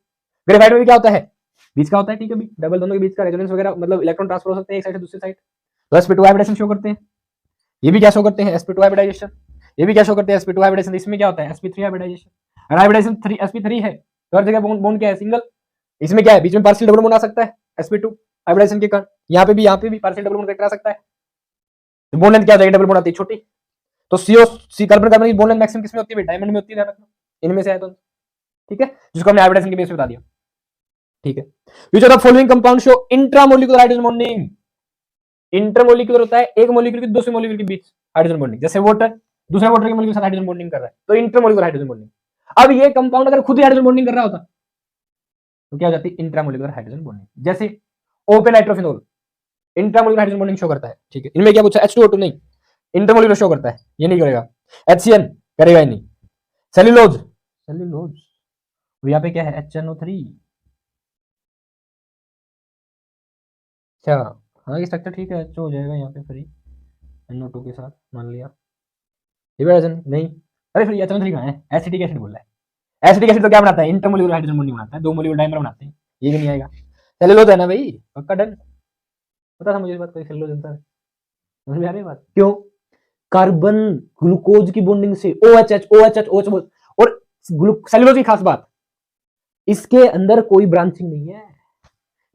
ग्रेफाइट में भी क्या होता है बीच का होता है, ठीक है, डबल दोनों के बीच का रेजोनेंस वगैरह, मतलब इलेक्ट्रॉन ट्रांसफर हो सकते हैं एक साइड से दूसरी साइड, तो sp2 हाइब्रिडाइजेशन शो करते हैं। ये भी क्या शो करते हैं sp2 हाइब्रिडाइजेशन, ये भी क्या शो करते हैं sp2 हाइब्रिडाइजेशन। इसमें क्या होता है sp3 हाइब्रिडाइजेशन, अगर हाइब्रिडाइजेशन 3 sp3 है तो हर जगह बॉन्ड क्या है सिंगल, इसमें क्या है बीच में पार्शियल डबल बॉन्ड आ सकता है sp2 हाइब्रिडाइजेशन के कारण, यहाँ पे भी पार्शियल डबल बॉन्ड आ सकता है, तो बॉन्ड लेंथ क्या हो जाएगी डबल बॉन्ड आती है छोटी, तो C कार्बन कार्बन की बॉन्ड लेंथ मैक्सिमम किसमें होती है डायमंड में होती है, ध्यान रखना इनमें से है तो, ठीक है, जिसको हमने हाइब्रिडाइजेशन के बेस पे बता दिया, ठीक है। Which of the following compound show intramolecular hydrogen bonding, intermolecular होता है एक मोलिक्यूल के दूसरे मोलिक्यूल के बीच हाइड्रोजन बॉन्डिंग, जैसे वाटर दूसरे वाटर के मोलिक्यूल के साथ हाइड्रोजन बॉन्डिंग कर रहा है तो इंटरमोलिकुलर हाइड्रोजन बॉन्डिंग। अब ये कंपाउंड अगर खुद ही हाइड्रोजन बॉन्डिंग कर रहा होता तो क्या हो जाती इंट्रामोलिकुलर हाइड्रोजन बॉन्डिंग, जैसे open nitrophenol intramolecular hydrogen bonding show करता है, ठीक है। इनमें क्या पूछा H2O2 नहीं, इंटरमोलिकुलर शो करता है, ये नहीं करेगा। HCN करेगा ही नहीं। सेल्यूलोज यहाँ पे क्या है HNO3, अच्छा हाँ ये स्ट्रक्चर ठीक है, H हो जाएगा यहाँ पे फ्री NO2 के साथ मान लिया, हाइड्रोजन नहीं, अरे फिर HNO3 कहाँ है, एसिटिक एसिड बोल रहा है, एसिटिक एसिड तो क्या बनाता है इंटरमोलिकुलर हाइड्रोजन बॉन्डिंग बनाता है, 2 मोलिक्यूल डाइमर बनाते हैं, ये भी नहीं आएगा। सेल्यूलोज है ना भाई, पक्का डन, पता था मुझे इस बात को, सेल्यूलोज आंसर समझ में आ रही है बात, क्यों कार्बन ग्लूकोज की बॉन्डिंग से OH और सेल्यूलोज की खास बात इसके अंदर कोई ब्रांचिंग नहीं है,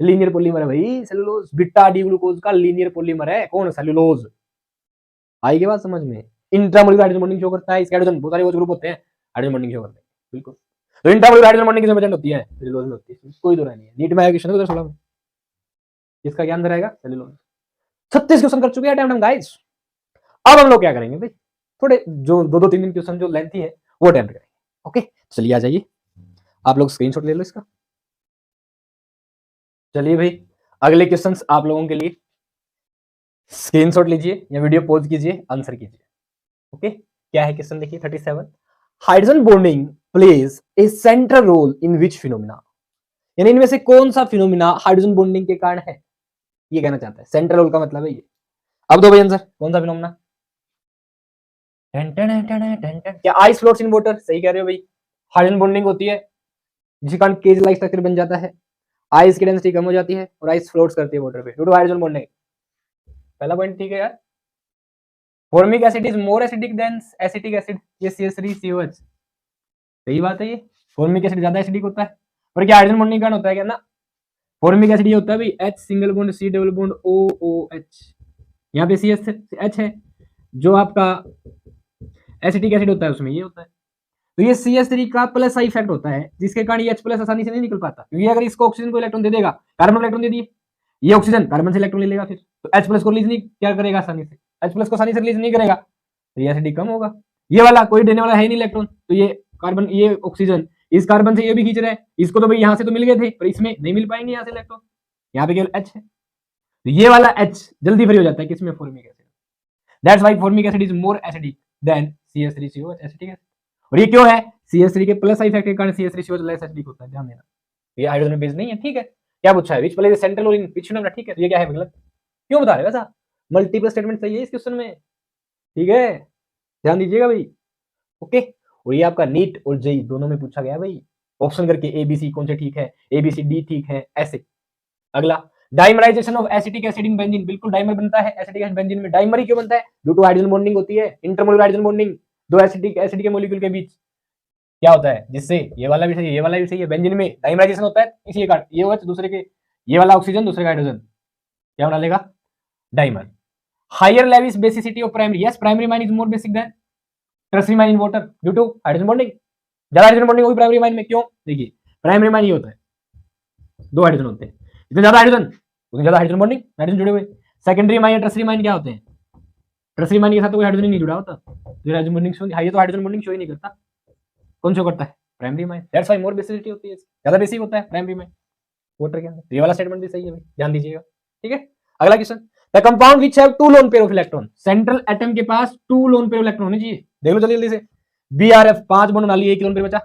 लीनियर पॉलीमर है भाई सेल्यूलोज, बीटा डी ग्लूकोज का लीनियर पॉलीमर है कौन सेल्यूलोज, आई के बात समझ में। इंट्रामोलिकुलर हाइड्रोजन बॉन्डिंग शो करता है, इसके हाइड्रोजन बहुत सारे ग्रुप होते हैं हाइड्रोजन बॉन्डिंग शो करते हैं, बिल्कुल। तो इंट्रामोलिकुलर हाइड्रोजन बॉन्डिंग किसमें प्रेजेंट होती है? सेलुलोज में होती है, कोई दो नहीं है। नीट में आया क्वेश्चन 2016 में, इसका क्या आंसर आएगा? सेलुलोज। 36 क्वेश्चन कर चुके हैं अटेम्प्ट हम गाइस। अब हम लोग क्या करेंगे भाई, थोड़े जो दो तीन दिन क्वेश्चन जो लेंथी है वो अटेम्प्ट करेंगे। ओके चलिए आ जाइए, आप लोग स्क्रीनशॉट ले लो इसका। चलिए भाई अगले क्वेश्चंस आप लोगों के लिए, स्क्रीनशॉट लीजिए या वीडियो पॉज कीजिए, आंसर कीजिए। ओके क्या है क्वेश्चन देखिए 37, hydrogen bonding plays a central role in which phenomena, यानी इनमें से कौन सा फिनोमिना हाइड्रोजन बॉन्डिंग के कारण है, ये कहना चाहता है। सेंट्रल रोल का मतलब है ये। अब दो भाई आंसर, कौन सा फिनोमिना? क्या आइस फ्लोट्स इन वाटर, सही कह रहे हो भाई। हाइड्रोजन बॉन्डिंग होती है जिसके कारण केज लाइक स्ट्रक्चर बन जाता है, आइस की डेंसिटी कम हो जाती है और आइस फ्लोट्स करती है वाटर पे ड्यू टू हाइड्रोजन बॉन्डिंग। पहला पॉइंट ठीक है यार। Formic acid is more acidic then acetic acid, ये CH3COH, सही बात है ये। फॉर्मिक एसिड ज्यादा एसिडिक होता है, और क्या हाइड्रोजन बॉन्डिंग कारण होता है क्या ना। फॉर्मिक एसिड ये होता है भाई H single bond C double bond OOH, यहाँ पे CH है, जो आपका एसिटिक एसिड होता है उसमें ये होता है। तो ये CH3 का प्लस सा इफेक्ट होता है, जिसके कारण ये H प्लस आसानी से नहीं निकल पाता, क्योंकि अगर इसको ऑक्सीजन को इलेक्ट्रॉन दे देगा, कार्बन को इलेक्ट्रॉन दे दिए, ये ऑक्सीजन कार्बन से इलेक्ट्रॉन ले लेगा, फिर तो H प्लस को रिलीज नहीं क्या करेगा आसानी से, H प्लस को आसानी से रिलीज नहीं करेगा, तो ये एसिडिक कम होगा। ये वाला कोई देने वाला है नहीं इलेक्ट्रॉन, तो ये कार्बन, ये ऑक्सीजन इस कार्बन से ये भी खींच रहा है, इसको तो भाई यहाँ से तो मिल गए थे, पर इसमें नहीं मिल पाएंगे यहाँ से इलेक्ट्रॉन, यहाँ पे केवल H है, तो ये वाला H जल्दी फ्री हो जाता है किसमें? Formic acid. That's why formic acid is more acidic then CH3COH acetic acid. और ये क्यों है? CH3 के प्लस इफेक्ट के कारण CH3COH लेस एसिडिक होता है, ध्यान देना। ये हाइड्रोजन बेस नहीं है, ठीक है। क्या पूछा है? Which plays central role in which phenomena, ठीक है। तो ये क्या है गलत, क्यों बता रहे हो ऐसा? मल्टीपल स्टेटमेंट सही है इस क्वेश्चन में, ठीक है, ध्यान दीजिएगा भाई। ओके, और ये आपका नीट और जेई दोनों में पूछा गया भाई, ऑप्शन करके ABC कौन से ठीक है, ABCD ठीक है ऐसे। अगला, dimerisation of acetic acid in benzene, बिल्कुल डाइमर बनता है एसिटिक एसिड बेंजीन में। डाइमर ही क्यों बनता है? ड्यू टू हाइड्रोजन बॉन्डिंग होती है, इंटरमोलर हाइड्रोजन बॉन्डिंग, दो एसिटिक एसिड के मॉलिक्यूल के बीच क्या होता है, जिससे ये वाला भी सही है, ये वाला भी सही है, बेंजीन में डाइमराइजेशन होता है, इसी कारण ये OH दूसरे के, ये वाला ऑक्सीजन दूसरे का हाइड्रोजन, क्या बना लेगा? Dimer. Higher Lewis basicity of primary, yes primary amine is more basic than tertiary amine in water due to hydrogen bonding. ज्यादा हाइड्रोजन बॉन्डिंग होगी प्राइमरी माइन में, क्यों? देखिए प्राइमरी माइन ये होता है, दो हाइड्रोजन होते हैं, इतने ज्यादा हाइड्रोजन उतनी ज्यादा हाइड्रोजन बॉन्डिंग, हाइड्रोजन जुड़े हुए। सेकेंडरी माइन या टर्शियरी माइन क्या होते हैं? टर्शियरी माइन के साथ तो कोई हाइड्रोजन नहीं जुड़ा होता, तो हाइड्रोजन बॉन्डिंग शो, हाई तो हाइड्रोजन बॉन्डिंग शो ही नहीं करता, कौन शो करता है? Primary mine. That's why more basicity होती है, ज्यादा बेसिक होता है प्राइमरी माइन वाटर के अंदर। ये वाला स्टेटमेंट भी सही है भाई, ध्यान दीजिएगा, ठीक है। अगला question, the compound which have 2 lone pair of electron, central atom के पास 2 लोन पेयर ऑफ इलेक्ट्रॉन होने चाहिए। देख लो जल्दी से, BRF 5 बॉन्ड बना लिए, 1 लोन पेयर बचा।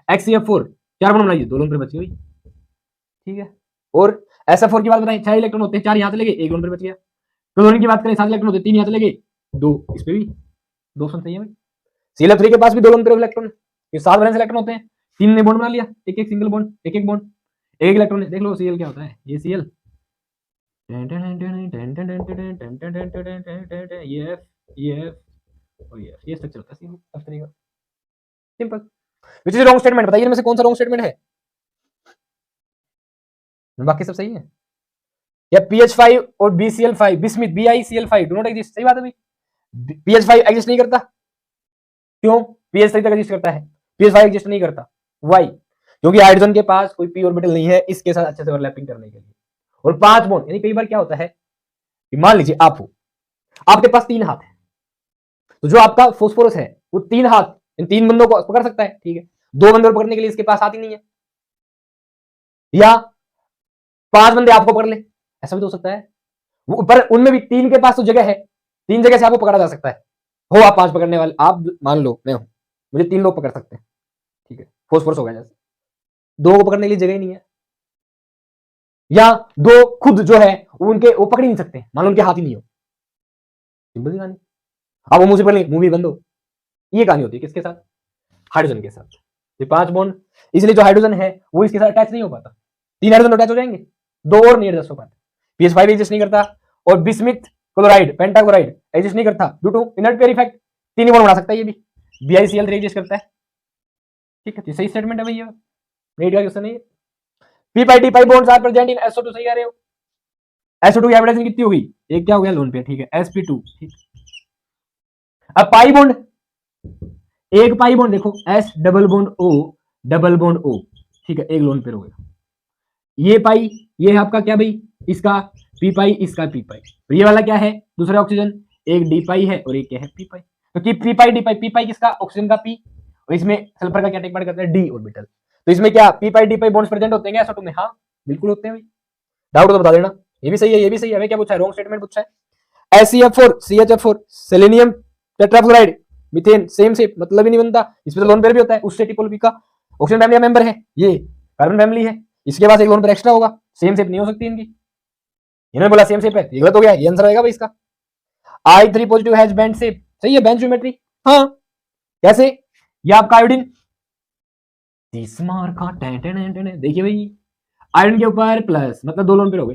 XCF4 4 बॉन्ड बनाइए, 2 लोन पेयर बची हुई, ठीक है। और SF4 की बात बताएं, 6 इलेक्ट्रॉन होते हैं, 4 यहाँ से लगे, 1 लोन पेयर बच गया। क्लोरीन की बात करें, 7 इलेक्ट्रॉन होते हैं, 3 यहाँ से लगे, 2 इस पे भी, 2 ऑप्शन सही है भाई। CL3 के पास भी 2 लोन पेयर ऑफ इलेक्ट्रॉन, ये 7 वैलेंस इलेक्ट्रॉन होते हैं, 3 ने बॉन्ड बना लिया, एक एक सिंगल बॉन्ड, एक एक बॉन्ड, एक इलेक्ट्रॉन। देख लो Cl क्या होता है, ये Cl, ये F, ये F और ये F, ये स्ट्रक्चर होता है Cl, इस तरीके का, simple. Which is wrong statement, बताइए इनमें से कौन सा रॉन्ग स्टेटमेंट है? बाकी सब सही है। या PH5 और BCl5, bismuth BiCl5 do not exist, सही बात है भाई। PH5 एग्जिस्ट नहीं करता, क्यों? PH3 तक एग्जिस्ट करता है, PH5 एग्जिस्ट नहीं करता, वाई? क्योंकि हाइड्रोजन के पास कोई p ऑर्बिटल नहीं है इसके साथ अच्छे से ओवरलैपिंग करने के लिए। और 5 बॉन्ड, यानी कई बार क्या होता है कि मान लीजिए आप हो, आपके पास 3 हाथ है, तो जो आपका फोस्फोरस है वो 3 हाथ इन 3 बंदों को पकड़ सकता है, ठीक है। 2 बंदों को पकड़ने के लिए इसके पास हाथ ही नहीं है, या 5 बंदे आपको पकड़ ले, ऐसा भी तो हो सकता है। वो पर उनमें भी 3 के पास तो जगह है, 3 जगह से आपको पकड़ा जा सकता है। हो आप 5 पकड़ने वाले, आप मान लो मैं हूं, मुझे 3 लोग पकड़ सकते हैं, ठीक है, फोस्फोरस हो गया जैसे, 2 को पकड़ने के लिए जगह ही नहीं है, या 2 खुद जो है उनके वो पकड़ ही नहीं सकते, मान लो उनके हाथ ही नहीं हो, सिंपल सी कहानी। अब वो मुझे पकड़ ले, मुंह भी बंद हो, ये कहानी होती है किसके साथ? हाइड्रोजन के साथ। ये 5 बॉन्ड, इसलिए जो हाइड्रोजन है वो इसके साथ अटैच नहीं हो पाता, 3 हाइड्रोजन अटैच हो जाएंगे, 2 और नहीं एडजस्ट हो पाते। PH5 एग्जिस्ट नहीं करता, और बिस्मिथ क्लोराइड पेंटाक्लोराइड एग्जिस्ट नहीं करता due to inert pair effect, 3 ही बॉन्ड बना सकता है ये भी। BiCl3 एग्जिस्ट करता है, ठीक है, तो सही स्टेटमेंट है भैया, नीट का क्वेश्चन है ये। P5D5 bonds are present in SO2, सही कह रहे हो। SO2 की हाइब्रिडाइजेशन कितनी होगी? एक क्या हो गया लोन पेयर, ठीक है, sp2, ठीक। अब पाई बॉन्ड, एक पाई बॉन्ड देखो, S double bond O double bond O, ठीक है, एक लोन पेयर हो गया। ये पाई, ये है आपका क्या भाई, इसका पी पाई, इसका पी पाई। तो ये वाला क्या है, दूसरा ऑक्सीजन, एक डी पाई है और एक क्या है पी पाई। तो कि पी पाई डी पाई, पी पाई किसका, ऑक्सीजन का पी, और इसमें सल्फर का क्या टेक पार्ट करते हैं, डी ऑर्बिटल। तो इसमें क्या पी पाई डी पाई बॉन्ड्स प्रेजेंट होते हैं SO2 में? हाँ बिल्कुल होते हैं भाई, डाउट तो बता देना। ये भी सही है, ये भी सही है। हमें क्या पूछा है, रॉन्ग स्टेटमेंट पूछा है। SeF4 CHF4 selenium tetrafluoride methane same shape, मतलब ही नहीं बनता। इसमें तो लोन पेयर भी होता है, उससे ट्रिपल का ऑक्सीजन फैमिली का मेंबर है, ये कार्बन फैमिली है, इसके पास एक लोन पेयर एक्स्ट्रा होगा, सेम शेप नहीं हो सकती इनकी। इन्होंने बोला सेम शेप है, ये गलत हो गया, ये आंसर आएगा भाई इसका। I3 positive has banned shape, सही है, बैंड ज्योमेट्री। हाँ कैसे, ये आपका आयोडीन, तीस मार का देखिए भाई, आयरन के ऊपर प्लस, मतलब दो लोन पेयर हो गए,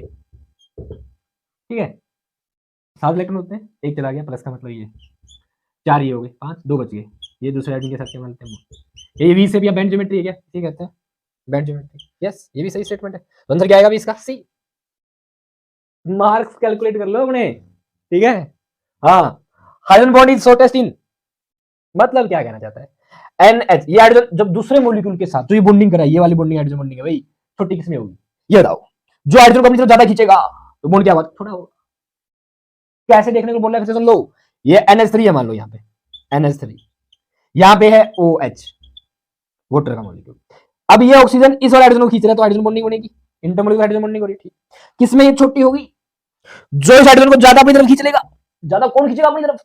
ठीक है, 7 इलेक्ट्रॉन होते हैं, एक चला गया, प्लस का मतलब ये 4 ये हो गए, 5 2 बच गए। ये दूसरे आयोडीन के साथ क्या मानते हैं, ये वी से भी बैंड ज्योमेट्री है क्या, ठीक कहते हैं बैंड ज्योमेट्री, यस ये भी सही स्टेटमेंट है। तो आंसर क्या आएगा भी इसका, सी। मार्क्स कैलकुलेट कर लो अपने, ठीक है। हाँ, हाइड्रोजन बॉन्ड इज शॉर्टेस्ट इन, मतलब क्या कहना चाहता है, NH, ये हाइड्रोजन जब दूसरे मॉलिक्यूल के साथ जो ये बॉन्डिंग कराई, ये वाली बॉन्डिंग हाइड्रोजन बॉन्डिंग है भाई, छोटी किसमें होगी, ये बताओ। जो हाइड्रोजन को अपनी तरफ ज्यादा खींचेगा तो बॉन्ड क्या होगा, थोड़ा होगा। कैसे देखने को बोल रहा है, फिर सुन लो, ये NH3 है, मान लो यहाँ पे NH3, यहाँ पे है OH, वाटर का मॉलिक्यूल। अब ये ऑक्सीजन इस वाले हाइड्रोजन को खींच रहा है, तो हाइड्रोजन बॉन्डिंग बनेगी, इंटरमॉलिक्यूलर हाइड्रोजन बॉन्डिंग हो रही है, ठीक। किसमें ये छोटी होगी, जो इस हाइड्रोजन को ज्यादा अपनी तरफ खींच लेगा। ज्यादा कौन खींचेगा अपनी तरफ,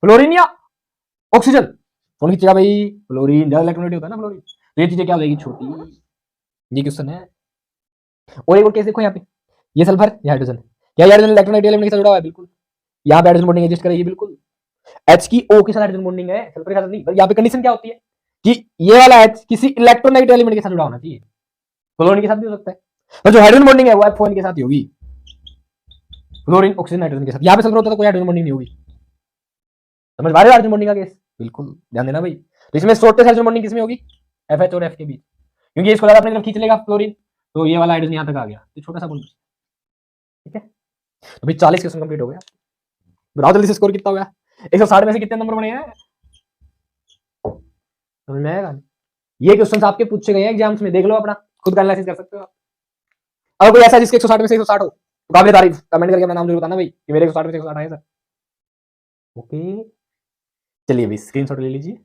फ्लोरीन या ऑक्सीजन, कौन खींचेगा भाई, फ्लोरीन, ज्यादा इलेक्ट्रोनेगेटिव होता है ना फ्लोरीन। तो ये चीजें क्या हो जाएगी, छोटी। ये क्वेश्चन है। और एक और केस देखो यहाँ पे, ये सल्फर, ये हाइड्रोजन, क्या हाइड्रोजन इलेक्ट्रोनेगेटिव एलिमेंट के साथ जुड़ा हुआ है, बिल्कुल। यहाँ पे हाइड्रोजन बॉन्डिंग एग्जिस्ट करेगी, बिल्कुल। H की O के साथ हाइड्रोजन बॉन्डिंग है, सल्फर के साथ नहीं। यहाँ पे कंडीशन क्या होती है कि ये वाला H किसी इलेक्ट्रोनेगेटिव एलिमेंट के साथ जुड़ा होना चाहिए, फ्लोरीन के साथ भी हो सकता है, और जो हाइड्रोजन बॉन्डिंग है वो F1 के साथ ही होगी, फ्लोरीन ऑक्सीजन नाइट्रोजन के साथ। यहाँ पे सल्फर होता तो कोई हाइड्रोजन बॉन्डिंग नहीं होगी, समझ पा रहे हो हाइड्रोजन बॉन्डिंग का केस, बिल्कुल ध्यान देना भाई। तो इसमें शॉर्टेस्ट हाइड्रोजन बॉन्डिंग किसमें होगी, FH और F के बीच, क्योंकि इसको ज्यादा अपनी तरफ खींच लेगा फ्लोरीन, तो ये वाला हाइड्रोजन यहाँ तक आ गया, तो छोटा सा बॉन्ड, ठीक है। तो भाई 40 क्वेश्चन कंप्लीट हो गया, बताओ जल्दी से स्कोर कितना हो गया, 160 में से कितने नंबर बने हैं, समझ में आएगा। ये क्वेश्चन आपके पूछे गए हैं एग्जाम्स में, देख लो अपना, खुद का एनालिसिस कर सकते हो आप। अगर कोई ऐसा जिसके 160 में से 160 हो, तो काबिल तारीफ, कमेंट करके अपना नाम जरूर बताना भाई कि मेरे 160 में से 160 आए सर। ओके चलिए भाई स्क्रीनशॉट ले लीजिए,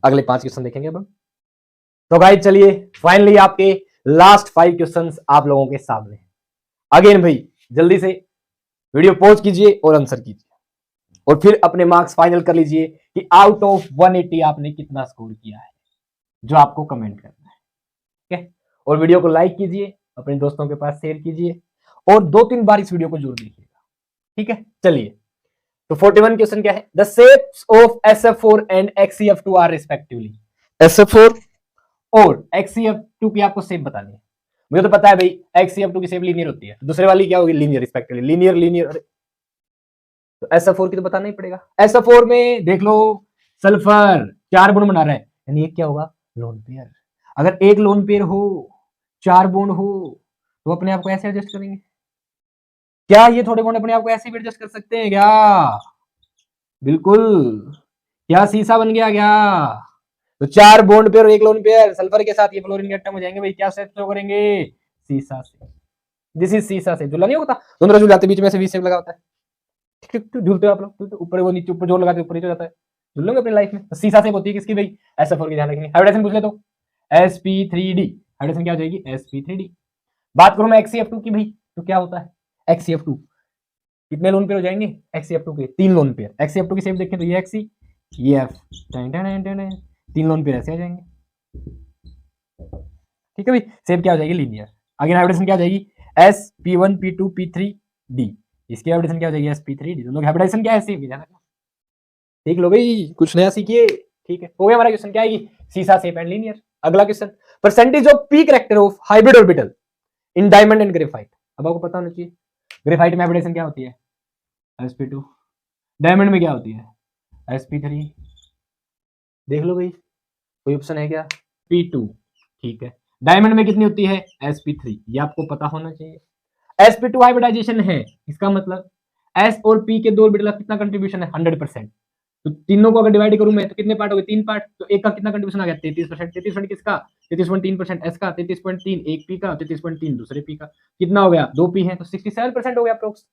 अगले 5 क्वेश्चन देखेंगे अब हम। तो गाइस चलिए फाइनली आपके लास्ट 5 क्वेश्चंस आप लोगों के सामने। अगेन भाई जल्दी से वीडियो पॉज कीजिए और आंसर कीजिए, और फिर अपने मार्क्स फाइनल कर लीजिए कि आउट ऑफ 180 आपने कितना स्कोर किया है, जो आपको कमेंट करना है, ठीक है। और वीडियो को लाइक कीजिए, अपने दोस्तों के पास शेयर कीजिए, और 2-3 बार इस वीडियो को जरूर देखिएगा, ठीक है। चलिए तो 41 क्वेश्चन क्या है, the shapes of SF4 and XeF2 are respectively. SF4 और XeF2 की आपको शेप बतानी है। मुझे तो पता है भाई XeF2 की शेप लीनियर होती है, दूसरे वाली क्या होगी, लीनियर रिस्पेक्टिवली, लीनियर लीनियर। तो SF4 की तो बताना ही पड़ेगा। SF4 में देख लो सल्फर 4 बॉन्ड बना रहा है, यानी एक क्या होगा, लोन पेयर। अगर एक लोन पेयर हो, 4 बॉन्ड हो, तो अपने आप को ऐसे एडजस्ट करेंगे क्या, ये थोड़े बॉन्ड अपने आप को ऐसे भी एडजस्ट कर सकते हैं क्या, बिल्कुल। क्या शीशा बन गया क्या, तो 4 बॉन्ड पेयर और एक लोन पेयर सल्फर के साथ ये फ्लोरीन के एटम हो जाएंगे भाई, क्या शेप शो करेंगे, शीशा से। दिस इज शीशा से, झूला नहीं होता, दोनों झूल जाते बीच में से वी शेप लगा होता है, झूलते हो आप लोग, ऊपर वो नीचे, ऊपर जोर लगाते ऊपर नीचे हो जाता है, झूल लोगे अपनी लाइफ में। तो शीशा शेप होती है किसकी भाई, SF4 की, ध्यान रखेंगे। हाइड्रोजन पूछ ले तो sp3d, हाइड्रोजन क्या हो जाएगी sp3d। बात करूं मैं XeF2 की भाई, तो क्या होता है XeF2, कितने लोन पेयर हो जाएंगे XeF2 के, 3 लोन पेयर। XeF2 की शेप देखें तो ये Xe, ये F, 3 लोन पेयर ऐसे आ जाएंगे, ठीक है भाई। शेप क्या हो जाएगी, लीनियर। आगे हाइब्रिडेशन क्या हो जाएगी, sp1 p2 p3d, इसकी हाइब्रिडेशन क्या हो जाएगी sp3d। दोनों की हाइब्रिडेशन क्या है, सेम ही, देख लो भाई, कुछ नया सीखिए, ठीक है। हो गया हमारा क्वेश्चन, क्या आएगी, शीशा शेप एंड लीनियर। अगला question, percentage of P character of hybrid orbital in diamond and graphite. अब आपको पता होना चाहिए ग्रेफाइट में हाइब्रिडेशन क्या होती है sp2, डायमंड में क्या होती है sp3, देख लो भाई कोई ऑप्शन है क्या, p2, ठीक है। डायमंड में कितनी होती है sp3, ये आपको पता होना चाहिए। sp2 हाइब्रिडाइजेशन है, इसका मतलब s और p के 2 ऑर्बिटल का कितना कंट्रीब्यूशन है, 100%। तो तीनों को अगर डिवाइड करूं मैं तो कितने पार्ट हो गए, 3 पार्ट। तो एक का कितना कंट्रीब्यूशन आ गया, 33%। 33% किसका, 33.3% एस का, 33.3 एक पी का, 33.3 दूसरे पी का, कितना हो गया, 2 पी है तो 67% हो गया अप्रोक्स।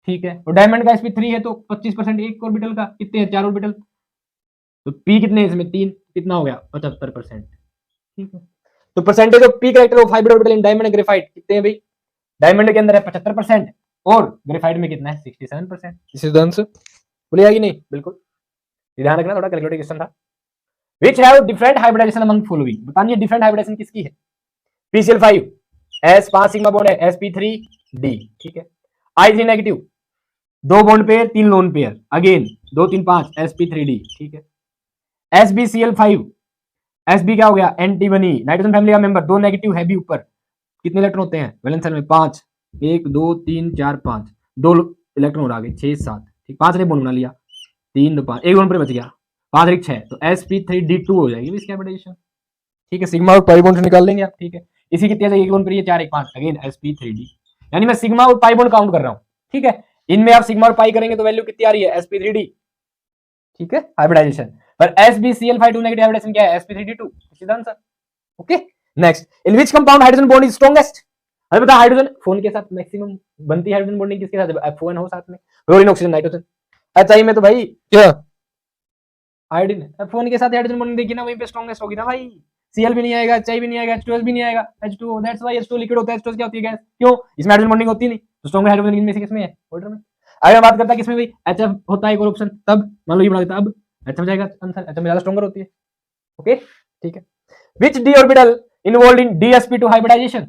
ठीक है, और डायमंड का sp3 है तो 25% एक ऑर्बिटल का, कितने हैं, 4 ऑर्बिटल, तो पी कितने हैं इसमें, 3, कितना हो गया, 75%। ठीक है, तो percentage of P character of hybrid orbital in diamond and graphite कितने हैं भाई, डायमंड के अंदर है 75% और ग्रेफाइट में कितना है 67%। This is the answer. बोलिए कि नहीं, बिल्कुल ध्यान रखना, थोड़ा कैलकुलेटिव क्वेश्चन था। Which have different hybridisation among following, बताइए डिफरेंट हाइब्रिडाइजेशन किसकी है, PCl5 S 5 सिग्मा बॉन्ड है, sp3d। ठीक है, I3 negative, 2 bond pair 3 lone pair, again 2 3 5 sp3d। ठीक है, SbCl5 Sb क्या हो गया, एंटी बनी, नाइट्रोजन फैमिली का मेंबर, 2 नेगेटिव है भी ऊपर, कितने इलेक्ट्रॉन होते हैं वैलेंस शेल में, 5, 1 2 3 4 5, 2 इलेक्ट्रॉन और आगे 6 7, ठीक, 5 ने बॉन्ड बना लिया, 3 2 5, एक बॉन्ड पर बच गया, 5 1 6, तो sp3d2 हो जाएगी इसकी हाइब्रिडाइजेशन। ठीक है, सिग्मा और पाई बॉन्ड निकाल लेंगे आप। ठीक है, इसी कितनी आ जाएगी, एक बॉन्ड पर ये 4 1 5, अगेन sp3d, यानी मैं सिग्मा और पाई बॉन्ड काउंट कर रहा हूं। ठीक है, इनमें आप सिग्मा और पाई करेंगे तो वैल्यू कितनी आ रही है, sp3d। ठीक है, हाइब्रिडाइजेशन पर SbCl5 नेगेटिव हाइब्रिडाइजेशन क्या है, sp3d2, this is answer. Okay, next, in which compound hydrogen bond is strongest, हमें पता हाइड्रोजन फोन के साथ मैक्सिमम बनती है, हाइड्रोजन बॉन्डिंग किसके साथ, F1 हो साथ में, फ्लोरीन ऑक्सीजन नाइट्रोजन। HI में तो भाई क्या आयोडीन, फोन के साथ हाइड्रोजन बॉन्डिंग देखी ना, वहीं पे स्ट्रॉन्गेस्ट होगी ना भाई, Cl भी नहीं आएगा, HI भी नहीं आएगा, H2S भी नहीं आएगा, H2O, that's why H2 liquid होता है, H2S क्या होती है, गैस, क्यों, इसमें हाइड्रोजन बॉन्डिंग होती नहीं, तो स्ट्रॉन्ग हाइड्रोजन इनमें से किसमें है, वाटर में। अगर मैं बात करता किसमें भाई, HF होता है एक और ऑप्शन, तब मान लो ये बना देता, अब HF जाएगा आंसर, HF में ज्यादा स्ट्रॉन्गर होती है। ओके, ठीक है, which d orbital involved in dsp2 hybridization,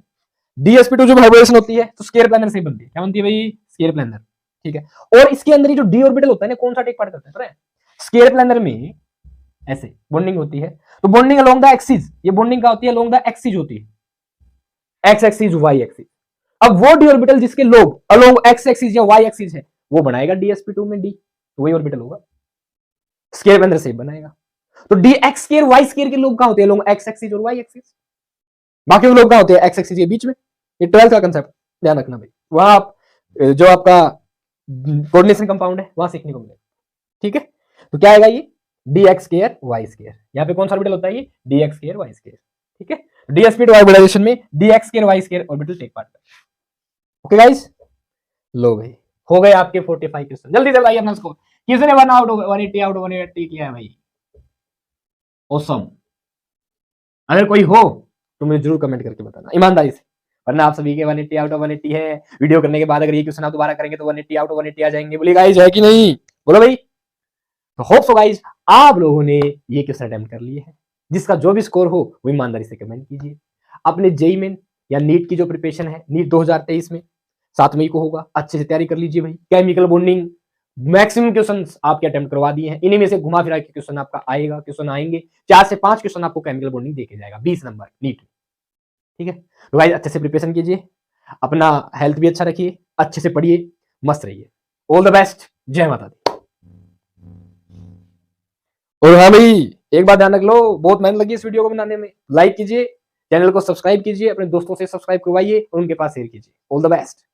dsp2 जो हाइब्रिडेशन होती है तो स्केयर प्लानर से बनती है, क्या बनती है भाई, स्केयर प्लानर। ठीक है, और इसके अंदर ये जो डी ऑर्बिटल होता है ना, कौन सा टेक पार्ट करता है पता है, स्केयर प्लानर में ऐसे बॉन्डिंग होती है, तो बॉन्डिंग अलोंग द एक्सिस, ये बॉन्डिंग का होती है अलोंग द एक्सिस होती है, एक्स एक्सिस वाई एक्सिस। अब वो डी ऑर्बिटल जिसके लोग अलोंग एक्स एक्सिस या वाई एक्सिस है वो बनाएगा dsp2 में डी, तो वही ऑर्बिटल होगा, स्केयर प्लानर से बनाएगा। तो D x square Y square के लोग कहां होते हैं, अलोंग एक्स एक्सिस और वाई एक्सिस, बाकी लोग कहां होते हैं, एक्स एक्सिस के बीच में। ये 12th का कंसेप्ट ध्यान रखना भाई, वहां आप जो आपका कोऑर्डिनेशन कंपाउंड है वहां सीखने को मिलेगा। ठीक है, तो क्या आएगा ये, d x square Y square, यहाँ पे कौन सा ऑर्बिटल होता है ये, d x square Y square. ठीक है, dsp2 हाइब्रिडाइजेशन में d x square Y square orbital take part. Okay guys, लो भाई हो गए आपके 45 क्वेश्चन, जल्दी जल्दी अपना स्कोर, किसने 1 आउट 180 आउट 180 किया है भाई, ऑसम। अगर कोई हो तो मुझे जरूर कमेंट करके बताना ईमानदारी से, वरना आप सभी के 180 आउट ऑफ 180 है। वीडियो करने के बाद अगर ये क्वेश्चन आप दोबारा करेंगे तो 180 आउट ऑफ 180 आ जाएंगे। बोलिए गाइस है कि नहीं, बोलो भाई। तो होप सो गाइस आप लोगों ने ये क्वेश्चन अटेम्प्ट कर लिए हैं, जिसका जो भी स्कोर हो वो ईमानदारी से कमेंट कीजिए। अपने जेईई मेन या नीट की जो प्रिपरेशन है, नीट 2023 में 7 मई को होगा, अच्छे से तैयारी कर लीजिए भाई। केमिकल बॉन्डिंग मैक्सिमम क्वेश्चंस आपके अटेम्प्ट करवा दिए हैं, इन्हीं में से घुमा फिरा के क्वेश्चन आपका आएगा, क्वेश्चन आएंगे 4 से 5 क्वेश्चन आपको केमिकल बॉन्डिंग देके जाएगा 20 नंबर नीट। ठीक है, तो भाई अच्छे से प्रिपरेशन कीजिए, अपना हेल्थ भी अच्छा रखिए, अच्छे से पढ़िए, मस्त रहिए। ऑल द बेस्ट, जय माता दी। और हाँ भाई एक बात ध्यान रख लो, बहुत मेहनत लगी इस वीडियो को बनाने में, लाइक कीजिए, चैनल को सब्सक्राइब कीजिए, अपने दोस्तों से सब्सक्राइब करवाइए और उनके पास शेयर कीजिए। All the best.